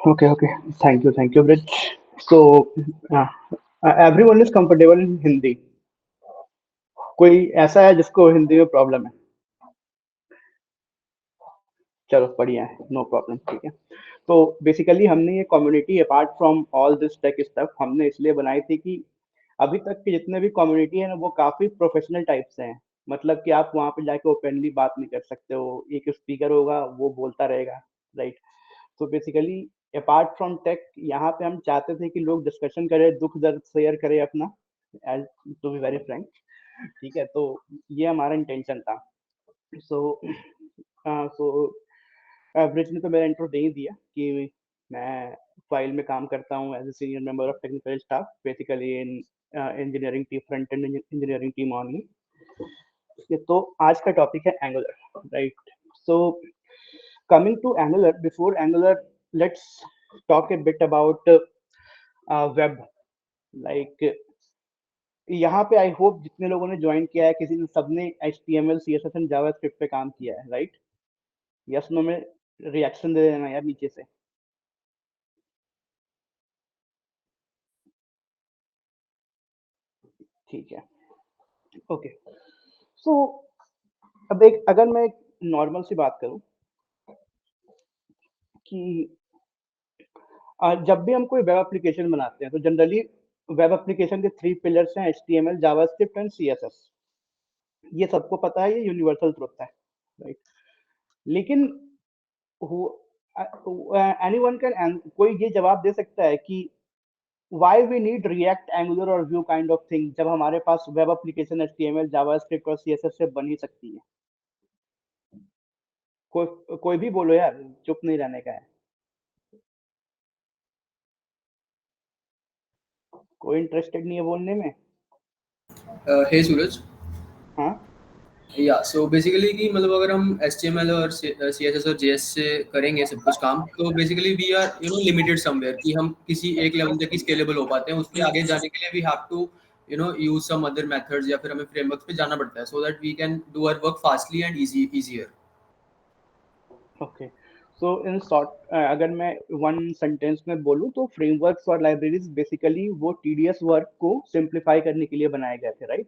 Okay, okay. Thank you, Bridge. So, uh, everyone is comfortable in Hindi. कोई ऐसा है जिसको हिंदी में प्रॉब्लम है? चलो बढ़िया है, नो प्रॉब्लम, ठीक है। तो बेसिकली हमने ये community apart from all this tech stuff हमने इसलिए बनाई थी कि अभी तक के जितने भी कम्युनिटी है ना वो काफी प्रोफेशनल टाइप से हैं। मतलब कि आप वहाँ पे जाके ओपनली बात नहीं कर सकते हो, एक स्पीकर होगा वो बोलता रहेगा, राइट। तो बेसिकली अपार्ट फ्रॉम टेक यहाँ पे हम चाहते थे कि लोग डिस्कशन करें, दुख दर्द शेयर करें अपना, as to be very frank, ठीक है। तो ये हमारा इंटेंशन था। सो सो ब्रिज ने तो मेरा इंट्रो दे ही दिया कि मैं फाइल में काम करता हूँ as a senior member of technical staff, basically in engineering team, front end engineering team only. तो आज का टॉपिक है Angular, right. So coming to Angular, before Angular, let's talk a bit about web. Like यहाँ पे I hope जितने लोगों ने join किया है किसी ने सबने HTML CSS एंड जावास्क्रिप्ट पे काम किया है, राइट। यस नो में रिएक्शन दे देना यार नीचे से। ठीक है, ओके। सो अब एक अगर मैं एक नॉर्मल सी बात करूं कि जब भी हम कोई वेब एप्लीकेशन बनाते हैं तो जनरली वेब एप्लीकेशन के थ्री पिलर्स हैं, HTML जावास्क्रिप्ट एंड CSS। ये सबको पता है, ये यूनिवर्सल ट्रुथ है, राइट। लेकिन एनीवन कैन, कोई ये जवाब दे सकता है कि why we need React, Angular और व्यू काइंड ऑफ थिंग जब हमारे पास वेब एप्लीकेशन HTML जावास्क्रिप्ट और CSS से बन ही सकती है। कोई भी बोलो यार, चुप नहीं रहने का है। कोई इंटरेस्टेड नहीं है बोलने में? हे सूरज। हाँ, या सो बेसिकली कि मतलब अगर हम HTML और CSS और JS से करेंगे सब कुछ काम, तो basically we are limited somewhere कि हम किसी एक लेवल तक ही स्केलेबल हो पाते हैं। उसके आगे जाने के लिए we have to use some other methods या फिर हमें फ्रेमवर्क्स पे जाना पड़ता है, so that we can do our work fastly and easier. Okay. So in short अगर मैं वन सेंटेंस में बोलूँ तो फ्रेमवर्क्स और लाइब्रेरीज बेसिकली वो टीडीएस वर्क को सिंप्लीफाई करने के लिए बनाए गए थे, right.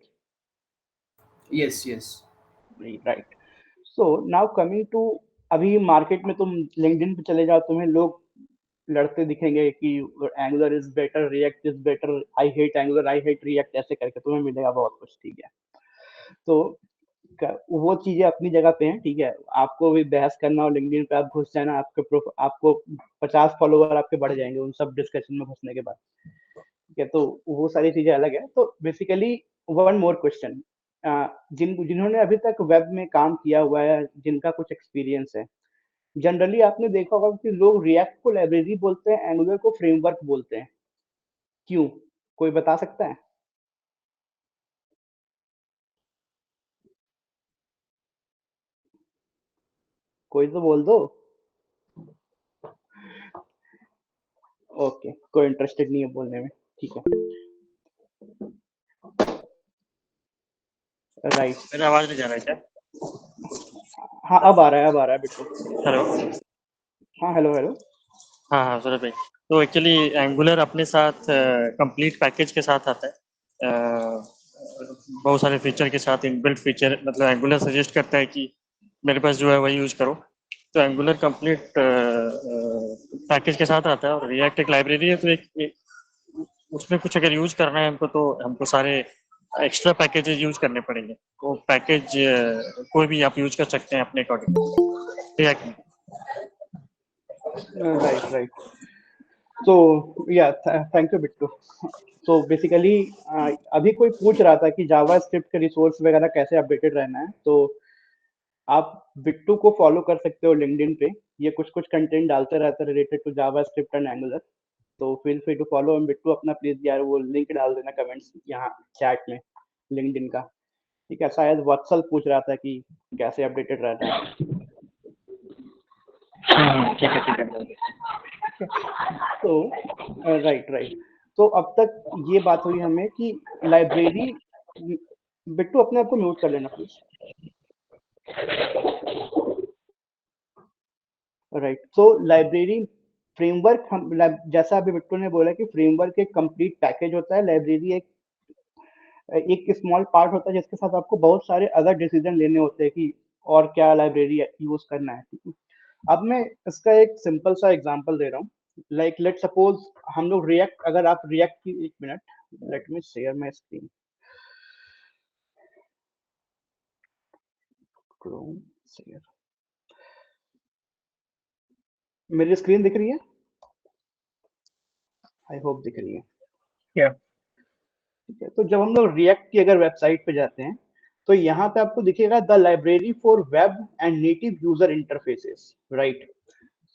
Yes yes. Right. So now coming to, अभी मार्केट में तुम लिंक्डइन पे चले जाओ, तुम्हें लोग लड़ते दिखेंगे कि angular is better, react is better, I hate angular, I hate react, ऐसे करके तुम्हें मिलेगा बहुत कुछ, ठीक है। तो वो चीजें अपनी जगह पे हैं, ठीक है। आपको भी बहस करना हो लिंक्डइन पे, आप घुस जाना, आपको 50 फॉलोवर आपके बढ़ जाएंगे उन सब डिस्कशन में घुसने के बाद, ठीक है। तो वो सारी चीजें अलग है। तो बेसिकली वन मोर क्वेश्चन, जिन्होंने अभी तक वेब में काम किया हुआ है, जिनका कुछ एक्सपीरियंस है, जनरली आपने देखा होगा कि लोग रिएक्ट को लाइब्रेरी बोलते हैं, एंगुलर को फ्रेमवर्क बोलते हैं। क्यों? कोई बता सकता है? कोई तो बोल दो। ओके, कोई इंटरेस्टेड नहीं है बोलने में, ठीक है, राइट। मेरा आवाज नहीं जा रहा है क्या? हाँ, अब आ रहा है, अब आ रहा है बिट्टू। हेलो। हाँ, हेलो हेलो। हाँ हाँ सूरज भाई, तो एक्चुअली एंगुलर अपने साथ कंप्लीट पैकेज के साथ आता है। बहुत सारे फीचर के साथ, इनबिल्ट फीचर, मतलब एंगुलर सजेस्ट करता है कि मेरे पास जो है वही यूज करो। तो एंगुलर कंप्लीट पैकेज के साथ आता है, और रिएक्ट एक लाइब्रेरी है, तो उसमें कुछ अगर यूज करना है हमको, तो हमको सारे एक्स्ट्रा पैकेजेस यूज करने पड़ेंगे। वो पैकेज कोई भी आप यूज कर सकते हैं अपने अकॉर्डिंग, रिएक्ट में। Right right. तो या थैंक यू बिट्टू। तो बेसिकली अभी कोई पूछ रहा था कि जावा स्क्रिप्ट के रिसोर्स वगैरह कैसे अपडेटेड रहना है, तो आप बिट्टू को फॉलो कर सकते हो लिंक्डइन पे। ये कुछ कुछ कंटेंट डालते रहते हैं related to JavaScript and Angular. तो feel free to follow. And Bittu अपना प्लीज यार वो लिंक डाल देना कमेंट्स यहाँ चैट में, लिंक्डइन का, ठीक है। शायद वत्सल पूछ रहा था कि कैसे अपडेटेड रहना है। ठीक है ठीक है। तो राइट राइट। तो अब तक ये बात हुई हमें कि लाइब्रेरी, बिट्टू अपने आप को म्यूट कर लेना प्लीज। राइट। तो लाइब्रेरी फ्रेमवर्क हम जैसा अभी बिट्टू ने बोला कि फ्रेमवर्क एक कंप्लीट पैकेज होता है, लाइब्रेरी एक स्मॉल पार्ट होता है जिसके साथ आपको बहुत सारे अदर डिसीजन लेने होते हैं कि और क्या लाइब्रेरी यूज करना है, ठीक है। अब मैं इसका एक सिंपल सा एग्जांपल दे रहा हूँ। लाइक लेट सपोज हम लोग रिएक्ट, अगर आप रिएक्ट की, एक minute, let me share my screen, Chrome share, मेरी स्क्रीन दिख रही है? आई होप दिख रही है। Yeah. ठीक है, तो जब हम लोग रिएक्ट की अगर वेबसाइट पे जाते हैं तो यहाँ पे आपको दिखेगा the library for web and native user interfaces, right.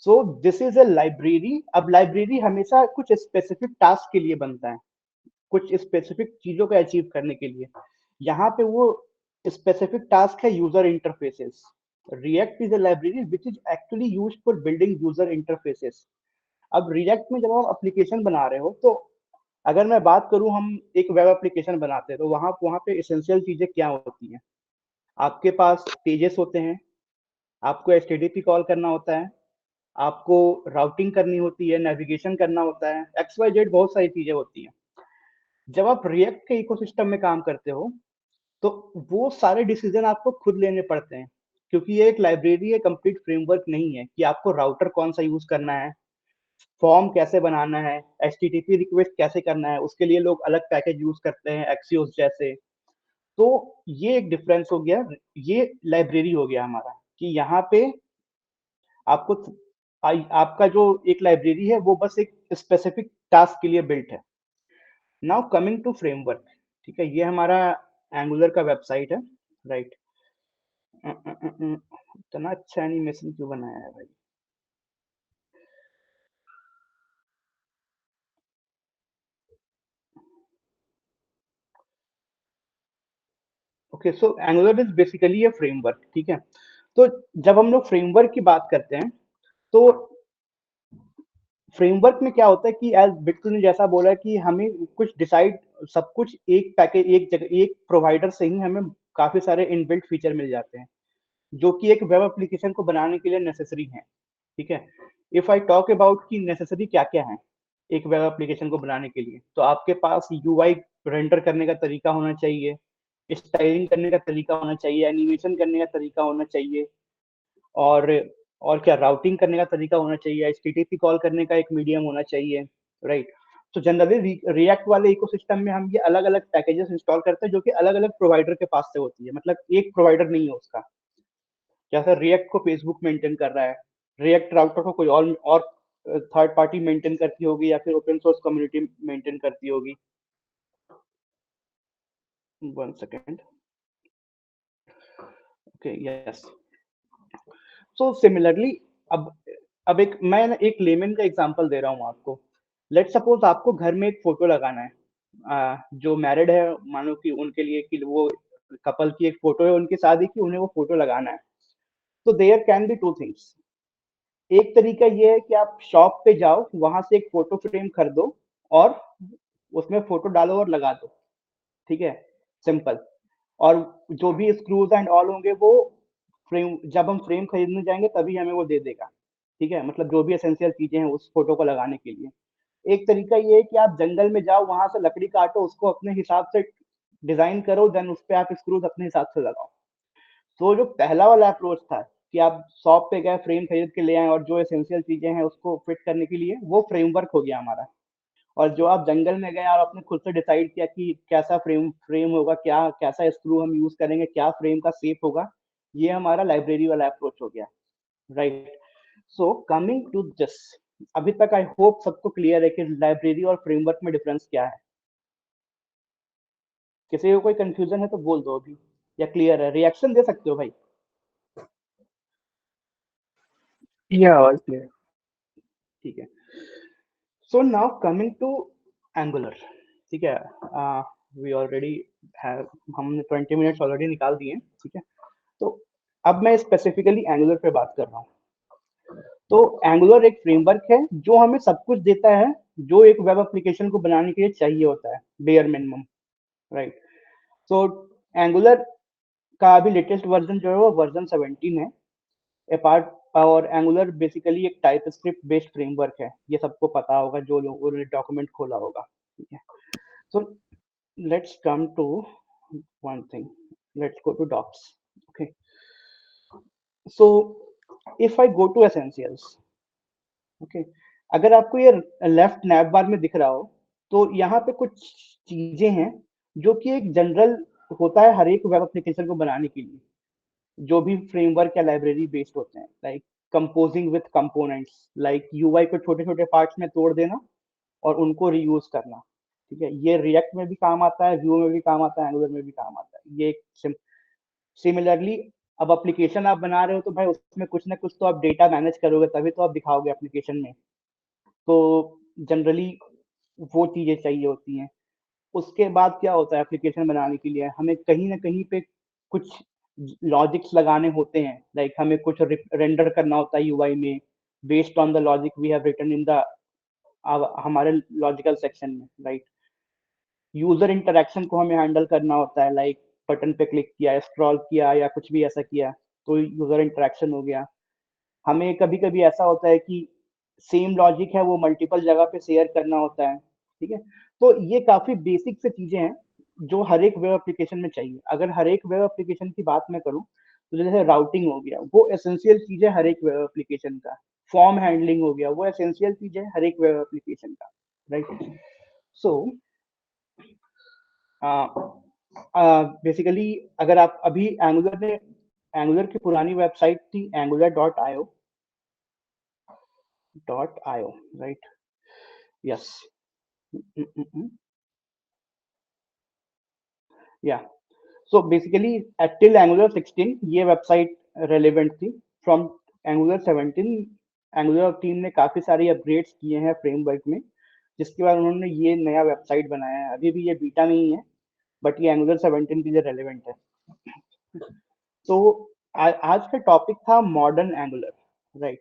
So this is a library. अब लाइब्रेरी हमेशा कुछ स्पेसिफिक टास्क के लिए बनता है, कुछ स्पेसिफिक चीजों को अचीव करने के लिए। यहाँ पे वो स्पेसिफिक टास्क है user interfaces. React is a library which is actually used for building user interfaces. अब रिएक्ट में जब आप एप्लीकेशन बना रहे हो, तो अगर मैं बात करूं, हम एक वेब एप्लीकेशन बनाते हैं तो वहां वहां पे एसेंशियल चीजें क्या होती हैं? आपके पास पेजेस होते हैं, आपको एचटीटीपी कॉल करना होता है, आपको राउटिंग करनी होती है, नेविगेशन करना होता है, एक्स वाई जेड बहुत सारी चीजें होती हैं। जब आप रिएक्ट के इकोसिस्टम में काम करते हो तो वो सारे डिसीजन आपको खुद लेने पड़ते हैं, क्योंकि ये एक लाइब्रेरी है, कंप्लीट फ्रेमवर्क नहीं है कि आपको राउटर कौन सा यूज करना है, फॉर्म कैसे बनाना है, एचटीटीपी रिक्वेस्ट कैसे करना है, उसके लिए लोग अलग पैकेज यूज करते हैं, एक्सियोस जैसे। तो ये एक डिफरेंस हो गया, ये लाइब्रेरी हो गया हमारा कि यहाँ पे आपको आपका जो एक लाइब्रेरी है वो बस एक स्पेसिफिक टास्क के लिए बिल्ट है। नाउ कमिंग टू फ्रेमवर्क, ठीक है, ये हमारा एंगुलर का वेबसाइट है, राइट। इतना अच्छा एनिमेशन क्यों बनाया है भाई? Okay, so angular is basically a framework, ठीक है। तो जब हम लोग फ्रेमवर्क की बात करते हैं तो फ्रेमवर्क में क्या होता है कि एज बिट्टू ने जैसा बोला कि हमें कुछ डिसाइड, सब कुछ एक पैकेज, एक जगह, एक प्रोवाइडर से ही हमें काफी सारे इनबिल्ट फीचर मिल जाते हैं जो कि एक वेब एप्लीकेशन को बनाने के लिए नेसेसरी है, ठीक है। इफ आई टॉक अबाउट कि नेसेसरी क्या क्या है एक वेब एप्लीकेशन को बनाने के लिए, तो आपके पास यूआई रेंडर करने का तरीका होना चाहिए, स्टाइलिंग करने का तरीका होना चाहिए, एनिमेशन करने का तरीका होना चाहिए, और और क्या, राउटिंग करने का तरीका होना चाहिए, एचटीटीपी कॉल करने का एक मीडियम होना चाहिए, राइट। तो जनरली रिएक्ट वाले इकोसिस्टम में हम ये अलग अलग पैकेजेस इंस्टॉल करते हैं जो कि अलग अलग प्रोवाइडर के पास से होती है, मतलब एक प्रोवाइडर नहीं है उसका। जैसे रिएक्ट को फेसबुक मेंटेन कर रहा है, रिएक्ट राउटर को कोई और थर्ड पार्टी मेंटेन करती होगी, या फिर ओपन सोर्स कम्युनिटी मेंटेन करती होगी। One second, okay, yes. So similarly, अब अब एक मैं एक लेमन का एग्जांपल दे रहा हूँ आपको। लेट सपोज आपको घर में एक फोटो लगाना है, जो मैरिड है, मानो कि उनके लिए, कि वो कपल की एक फोटो है उनकी शादी की, उन्हें वो फोटो लगाना है। तो there can be two things. एक तरीका ये है कि आप शॉप पे जाओ, वहां से एक फोटो फ्रेम खरीदो और उसमें फोटो डालो और लगा दो, ठीक है, सिंपल। और जो भी स्क्रूज एंड ऑल होंगे वो फ्रेम, जब हम फ्रेम खरीदने जाएंगे तभी हमें वो दे देगा, ठीक है, मतलब जो भी एसेंशियल चीजें हैं उस फोटो को लगाने के लिए। एक तरीका ये है कि आप जंगल में जाओ, वहां से लकड़ी काटो, उसको अपने हिसाब से डिजाइन करो, देन उस पर आप स्क्रूज अपने हिसाब से लगाओ। तो जो पहला वाला अप्रोच था कि आप शॉप पे गए, फ्रेम खरीद के ले आए और जो एसेंशियल चीजें हैं उसको फिट करने के लिए, वो फ्रेमवर्क हो गया हमारा। और जो आप जंगल में गए और आपने खुद से डिसाइड किया कि कैसा फ्रेम फ्रेम होगा, क्या कैसा स्क्रू हम यूज करेंगे, क्या फ्रेम का शेप होगा, ये हमारा लाइब्रेरी वाला अप्रोच हो गया, right. So coming to this, अभी तक आई होप सबको क्लियर है कि लाइब्रेरी और फ्रेमवर्क में डिफरेंस क्या है। किसी को कोई कंफ्यूजन है तो बोल दो अभी, या क्लियर है, रिएक्शन दे सकते हो भाई। Yeah, all clear. ठीक है, so now coming to Angular, ठीक है। वी ऑलरेडी हैव, हमने 20 मिनट्स ऑलरेडी निकाल दिए हैं, ठीक है। तो अब मैं स्पेसिफिकली एंगुलर पे बात कर रहा हूँ। तो एंगुलर एक फ्रेमवर्क है जो हमें सब कुछ देता है जो एक वेब एप्लीकेशन को बनाने के लिए चाहिए होता है, बेयर मिनिमम, राइट। तो एंगुलर का अभी लेटेस्ट वर्जन जो है वो वर्जन 17 है। अपार्ट और एंगुलर बेसिकली एक टाइपस्क्रिप्ट बेस्ड फ्रेमवर्क है, ये सबको पता होगा जो लोगों ने डॉक्यूमेंट खोला होगा, ठीक है। So let's come to one thing, let's go to docs, okay. So if I go to essentials, okay, अगर आपको ये लेफ्ट नैव बार में दिख रहा हो तो यहाँ पे कुछ चीजें हैं जो कि एक जनरल होता है हर एक वेब एप्लीकेशन को बनाने के लिए, जो भी फ्रेमवर्क या लाइब्रेरी बेस्ड होते हैं, like composing with components, like UI को छोटे छोटे पार्ट्स में तोड़ देना और उनको रीयूज करना, ठीक है। ये रिएक्ट में भी काम आता है, व्यू में भी काम आता है, एंगुलर में भी काम आता है। ये एक सिमिलरली अब एप्लीकेशन आप बना रहे हो तो भाई उसमें कुछ ना कुछ तो आप डेटा मैनेज करोगे, तभी तो आप दिखाओगे एप्लीकेशन में। तो जनरली वो चीजें चाहिए होती हैं। उसके बाद क्या होता है, एप्लीकेशन बनाने के लिए हमें कहीं ना कहीं पे कुछ लॉजिक्स लगाने होते हैं, लाइक हमें कुछ रेंडर करना होता है यूआई में based on the logic we have written in the हमारे लॉजिकल सेक्शन में, राइट। यूजर इंटरेक्शन को हमें हैंडल करना होता है, लाइक बटन पे क्लिक किया, स्क्रॉल किया या कुछ भी ऐसा किया तो यूजर इंटरेक्शन हो गया। हमें कभी कभी ऐसा होता है कि सेम लॉजिक है वो मल्टीपल जगह पे शेयर करना होता है, ठीक है। तो ये काफी बेसिक से चीजें हैं जो हर एक वेब एप्लीकेशन में चाहिए। अगर हर एक वेब एप्लीकेशन की बात मैं करूं तो जैसे राउटिंग हो गया, वो एसेंशियल चीज है हर एक वेब एप्लीकेशन का। फॉर्म हैंडलिंग हो गया, वो एसेंशियल चीज है हर एक वेब एप्लीकेशन का, राइट। सो बेसिकली अगर आप अभी एंगुलर की पुरानी वेबसाइट थी angular.io, राइट, यस, या। सो बेसिकली टिल एंगुलर 16 ये वेबसाइट रेलेवेंट थी। फ्रॉम एंगुलर 17 एंगुलर टीम ने काफी सारी अपग्रेड्स किए हैं फ्रेमवर्क में, जिसके बाद उन्होंने ये नया वेबसाइट बनाया है। अभी भी ये बीटा में ही है, बट ये एंगुलर 17 के लिए रेलेवेंट है। तो आज का टॉपिक था modern Angular, right.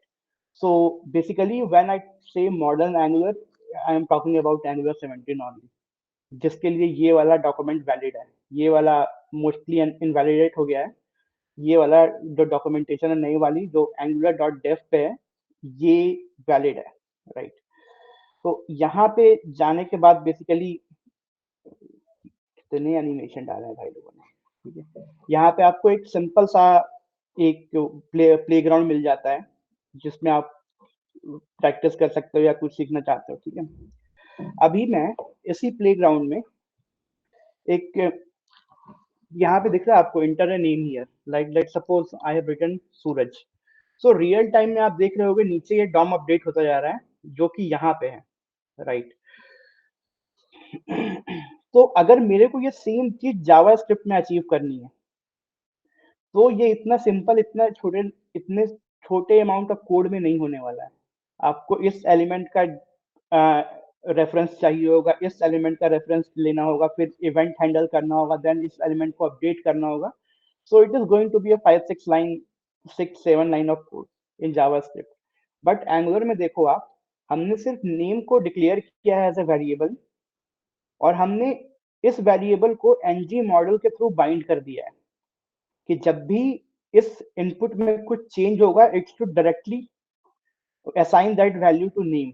So basically when I say modern Angular, I am talking about Angular 17 only, जिसके लिए ये वाला डॉक्यूमेंट वैलिड है। ये वाला मोस्टली इनवैलिडेट हो गया है। ये वाला जो डॉक्यूमेंटेशन है नई वाली जो angular.dev पे है, ये वैलिड है, राइट। तो यहाँ पे जाने के बाद बेसिकली कितने एनिमेशन डाले हैं भाई लोगों ने, ठीक है। यहाँ पे आपको एक सिंपल सा एक प्लेग्राउंड मिल जाता है जिसमें आप प्रैक्टिस कर सकते हो या कुछ सीखना चाहते हो, ठीक है। अभी मैं इसी प्लेग्राउंड में एक, यहाँ पे दिख रहा है आपको enter name here, like let suppose I have written Suraj. So real time में आप देख रहे होगे नीचे ये डॉम अपडेट होता जा रहा है जो कि यहाँ पे है, राइट। तो अगर मेरे को ये सेम चीज जावा स्क्रिप्ट में अचीव करनी है तो ये इतना सिंपल, इतने छोटे अमाउंट ऑफ कोड में नहीं होने वाला है। आपको इस एलिमेंट का रेफरेंस चाहिए होगा, इस एलिमेंट का रेफरेंस लेना होगा, फिर इवेंट हैंडल करना होगा, देन इस एलिमेंट को अपडेट करना होगा। So it is going to be a 6-7 line of code in JavaScript. But Angular में देखो आप, हमने सिर्फ नेम को डिक्लेयर किया है एज ए वेरिएबल, और हमने इस वेरिएबल को ng मॉडल के थ्रू बाइंड कर दिया है कि जब भी इस इनपुट में कुछ चेंज होगा it should directly assign that value to name.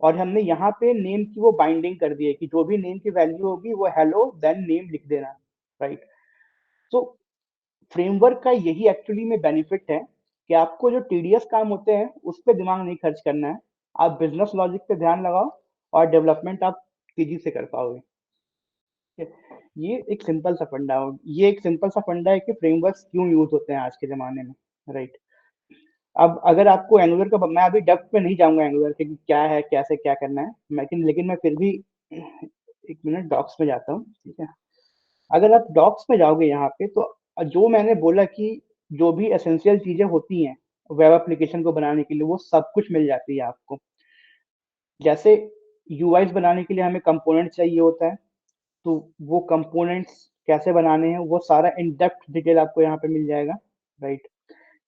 और हमने यहाँ पे नेम की वो बाइंडिंग कर दी है कि जो भी नेम की वैल्यू होगी वो हेलो देन नेम लिख देना, राइट। सो फ्रेमवर्क का यही एक्चुअली में बेनिफिट है कि आपको जो टीडीएस काम होते हैं उस पर दिमाग नहीं खर्च करना है। आप बिजनेस लॉजिक पे ध्यान लगाओ और डेवलपमेंट आप तेजी से कर पाओगे। ये एक सिंपल सा फंडा है कि फ्रेमवर्क्स क्यों यूज होते हैं आज के जमाने में, राइट। अब अगर आपको एंगुलर का, मैं अभी डेप्थ पे नहीं जाऊंगा एंगुलर के कि क्या है कैसे क्या करना है, लेकिन मैं फिर भी एक मिनट डॉक्स में जाता हूँ, ठीक है। अगर आप डॉक्स में जाओगे यहाँ पे तो जो मैंने बोला कि जो भी एसेंशियल चीजें होती हैं वेब एप्लीकेशन को बनाने के लिए वो सब कुछ मिल जाती है आपको। जैसे यूआईज बनाने के लिए हमें कंपोनेंट चाहिए होता है, तो वो कंपोनेंट्स कैसे बनाने हैं वो सारा इन डेप्थ डिटेल आपको यहाँ पे मिल जाएगा, राइट।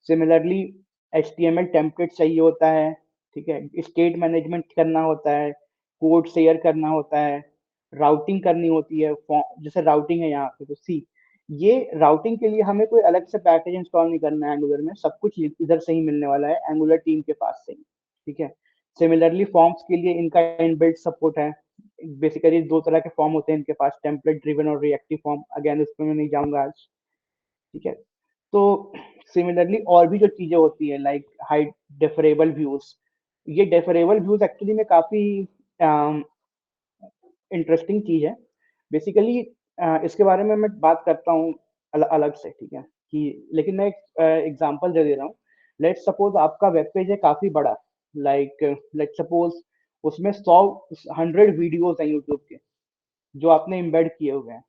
सिमिलरली HTML टेम्पलेट चाहिए होता है, ठीक है। स्टेट मैनेजमेंट करना होता है, कोड शेयर करना होता है, राउटिंग करनी होती है। जैसे राउटिंग है यहाँ पे तो सी ये राउटिंग के लिए हमें कोई अलग से पैकेज इंस्टॉल नहीं करना है एंगुलर में, सब कुछ इधर से ही मिलने वाला है एंगुलर टीम के पास से ही, ठीक है। सिमिलरली फॉर्म्स के लिए इनका इनबिल्ट सपोर्ट है। बेसिकली दो तरह के फॉर्म होते हैं इनके पास, टेम्पलेट ड्रिवन और रिएक्टिव फॉर्म, अगेन इस पर मैं नहीं जाऊंगा आज, ठीक है। तो सिमिलरली और भी जो चीजें होती है लाइक हाई डेफरेबल व्यूज, ये डेफरेबल व्यूज एक्चुअली में काफी इंटरेस्टिंग चीज है। बेसिकली इसके बारे में मैं बात करता हूँ अलग से, ठीक है, कि लेकिन मैं एक एग्जांपल दे रहा हूँ। लेट्स सपोज आपका वेब पेज है काफी बड़ा, लाइक लेट्स सपोज उसमें 100 वीडियोस हैं यूट्यूब के जो आपने एम्बेड किए हुए हैं।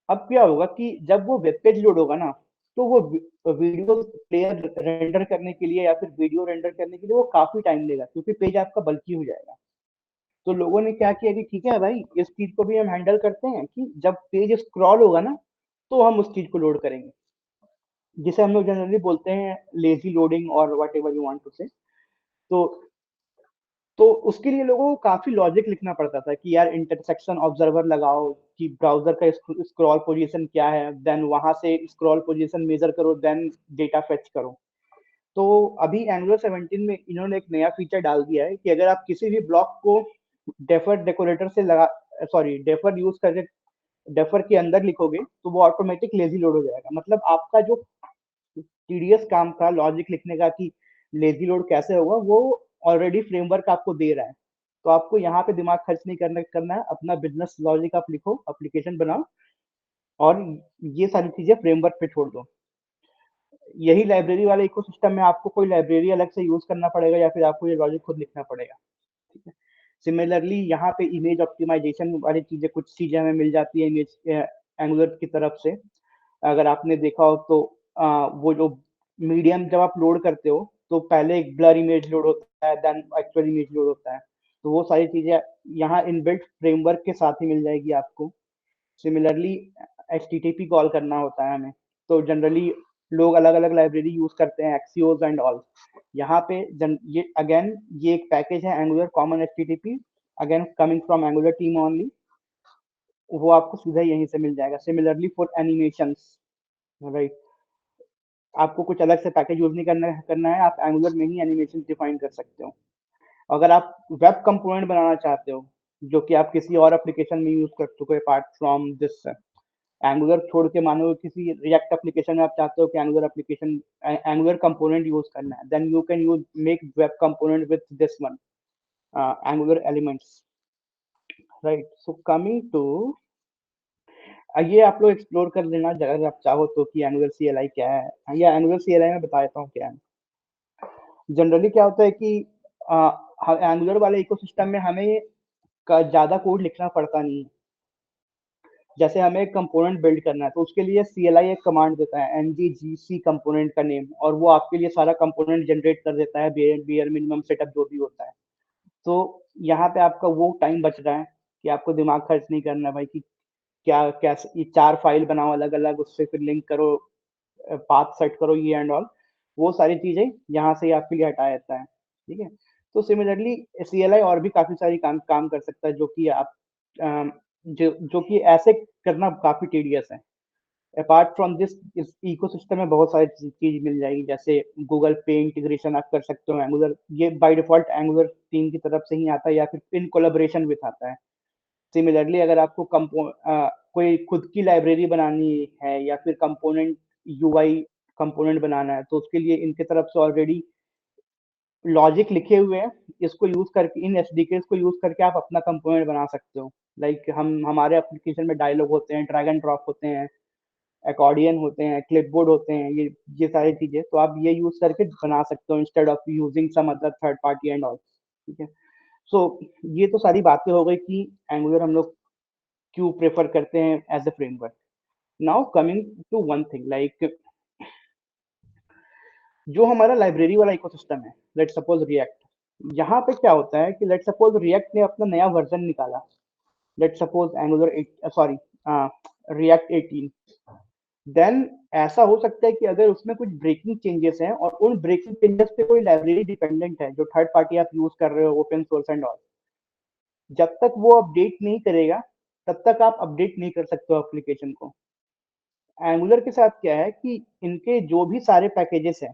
अब क्या होगा कि जब वो वेब पेज लोड होगा ना, तो वो वीडियो प्लेयर रेंडर करने के लिए या फिर वीडियो रेंडर करने के लिए वो काफी टाइम लेगा, क्योंकि पेज आपका बल्की हो जाएगा। तो लोगों ने क्या किया कि ठीक है भाई, इस चीज को भी हम हैंडल करते हैं कि जब पेज स्क्रॉल होगा ना, तो हम उस चीज को लोड करेंगे, जिसे हम लोग जनरली बोलते हैं लेजी लोडिंग और whatever you want to say. तो तो उसके लिए लोगों को काफी लॉजिक लिखना पड़ता था कि यार इंटरसेक्शन ऑब्जर्वर लगाओ कि ब्राउजर का स्क्रॉल पोजीशन क्या है, देन वहां से स्क्रॉल पोजीशन मेजर करो, देन डेटा फेच करो। तो अभी एंगुलर 17 में इन्होंने एक नया फीचर डाल दिया है कि अगर आप किसी भी ब्लॉक को डेफर डेकोरेटर से लगा, सॉरी डेफर यूज करके डेफर के अंदर लिखोगे तो वो ऑटोमेटिक लेजी लोड हो जाएगा। मतलब आपका जो टीडीएस काम था लॉजिक लिखने का कि लेजी लोड कैसे होगा, वो ऑलरेडी फ्रेमवर्क आपको दे रहा है। तो आपको यहाँ पे दिमाग खर्च नहीं करना है, अपना बिजनेस लॉजिक आप लिखो, एप्लीकेशन बनाओ, और ये सारी चीजें फ्रेमवर्क पे छोड़ दो। यही लाइब्रेरी वाले इकोसिस्टम में आपको कोई लाइब्रेरी अलग से यूज करना पड़ेगा या फिर आपको ये लॉजिक खुद लिखना पड़ेगा, ठीक है। सिमिलरली यहाँ पे इमेज ऑप्टिमाइजेशन वाली चीजें, कुछ चीजें हमें मिल जाती है इमेज एंगुलर की तरफ से। अगर आपने देखा हो तो वो जो मीडियम जब आप लोड करते हो तो पहले एक ब्लर इमेज लोड होता है, देन एक्चुअल इमेज लोड होता है। तो वो सारी चीजें यहाँ इनबिल्ट फ्रेमवर्क के साथ ही मिल जाएगी आपको। सिमिलरली HTTP कॉल करना होता है हमें, तो जनरली लोग अलग अलग लाइब्रेरी यूज करते हैं, एक्सियोस एंड ऑल। यहाँ पे ये अगेन ये एक पैकेज है angular common HTTP, again coming from angular team only, वो आपको सीधा यहीं से मिल जाएगा। सिमिलरली फॉर एनिमेशंस, राइट, आपको कुछ अलग से पैकेज यूज नहीं करना है, आप एंगुलर में ही एनिमेशन डिफाइन कर सकते हो। अगर आप वेब कंपोनेंट बनाना चाहते हो जो कि आप किसी और एप्लीकेशन में यूज कर चुके हो अपार्ट फ्रॉम दिस एंगुलर छोड़ के, मानो किसी रिएक्ट एप्लीकेशन में आप चाहते हो कि एंगुलर कंपोनेंट यूज करना है, then you can use make web component with this one Angular elements, right. So coming to, ये आप लोग एक्सप्लोर कर लेना अगर आप चाहो तो कि एंगुलर CLI क्या है, या एंगुलर CLI में बता देता हूँ क्या है। जनरली क्या होता है कि एंगुलर वाले इकोसिस्टम में हमें का ज्यादा कोड लिखना पड़ता नहीं है। जैसे हमें एक कंपोनेंट बिल्ड करना है तो उसके लिए CLI एक कमांड देता है nggc कंपोनेंट का नेम, और वो आपके लिए सारा कंपोनेंट जनरेट कर देता है, बियर मिनिमम सेटअप जो भी होता है। तो यहाँ पे आपका वो टाइम बच रहा है कि आपको दिमाग खर्च नहीं करना है भाई कि क्या क्या ये 4 फाइल बनाओ अलग अलग, उससे फिर लिंक करो, पाथ सेट करो, ये एंड ऑल। वो सारी चीजें यहाँ से ही आपके लिए हटाया जाता है, ठीक है। तो सिमिलरली CLI और भी काफी सारी काम कर सकता है जो कि आप जो कि ऐसे करना काफी टीडियस है। अपार्ट फ्रॉम दिस, इस इकोसिस्टम में बहुत सारी चीज मिल जाएगी, जैसे गूगल पे इंटीग्रेशन आप कर सकते हो एंगुलर, ये बाय डिफॉल्ट एंगुलर टीम की तरफ से ही आता है या फिर इन कोलैबोरेशन विथ आता है। सिमिलरली अगर आपको कोई खुद की लाइब्रेरी बनानी है या फिर कंपोनेंट UI कंपोनेंट बनाना है, तो उसके लिए इनके तरफ से ऑलरेडी लॉजिक लिखे हुए हैं, इसको यूज करके, इन SDKs को यूज करके आप अपना कंपोनेंट बना सकते हो। लाइक हमारे एप्लीकेशन में डायलॉग होते हैं, ड्रैग एंड ड्रॉप होते हैं, अकॉर्डियन होते हैं, क्लिपबोर्ड होते हैं, ये सारी चीजें तो आप ये यूज करके बना सकते हो instead of using some other third party and all, ठीक है। सो ये तो सारी बातें हो गई कि एंगुलर हम लोग क्यों प्रेफर करते हैं as a framework. Now coming to one thing, like जो हमारा लाइब्रेरी वाला इकोसिस्टम है, लेट्स सपोज रिएक्ट, यहाँ पे क्या होता है कि लेट्स सपोज रिएक्ट ने अपना नया वर्जन निकाला, let's suppose Angular 8, sorry React 18, देन ऐसा हो सकता है कि अगर उसमें कुछ ब्रेकिंग चेंजेस हैं और उन ब्रेकिंग चेंजेस पे कोई लाइब्रेरी डिपेंडेंट है जो थर्ड पार्टी आप यूज कर रहे हो, ओपन सोर्स एंड ऑल, जब तक वो अपडेट नहीं करेगा तब तक आप अपडेट नहीं कर सकते हो एप्लीकेशन को। एंगुलर के साथ क्या है कि इनके जो भी सारे पैकेजेस हैं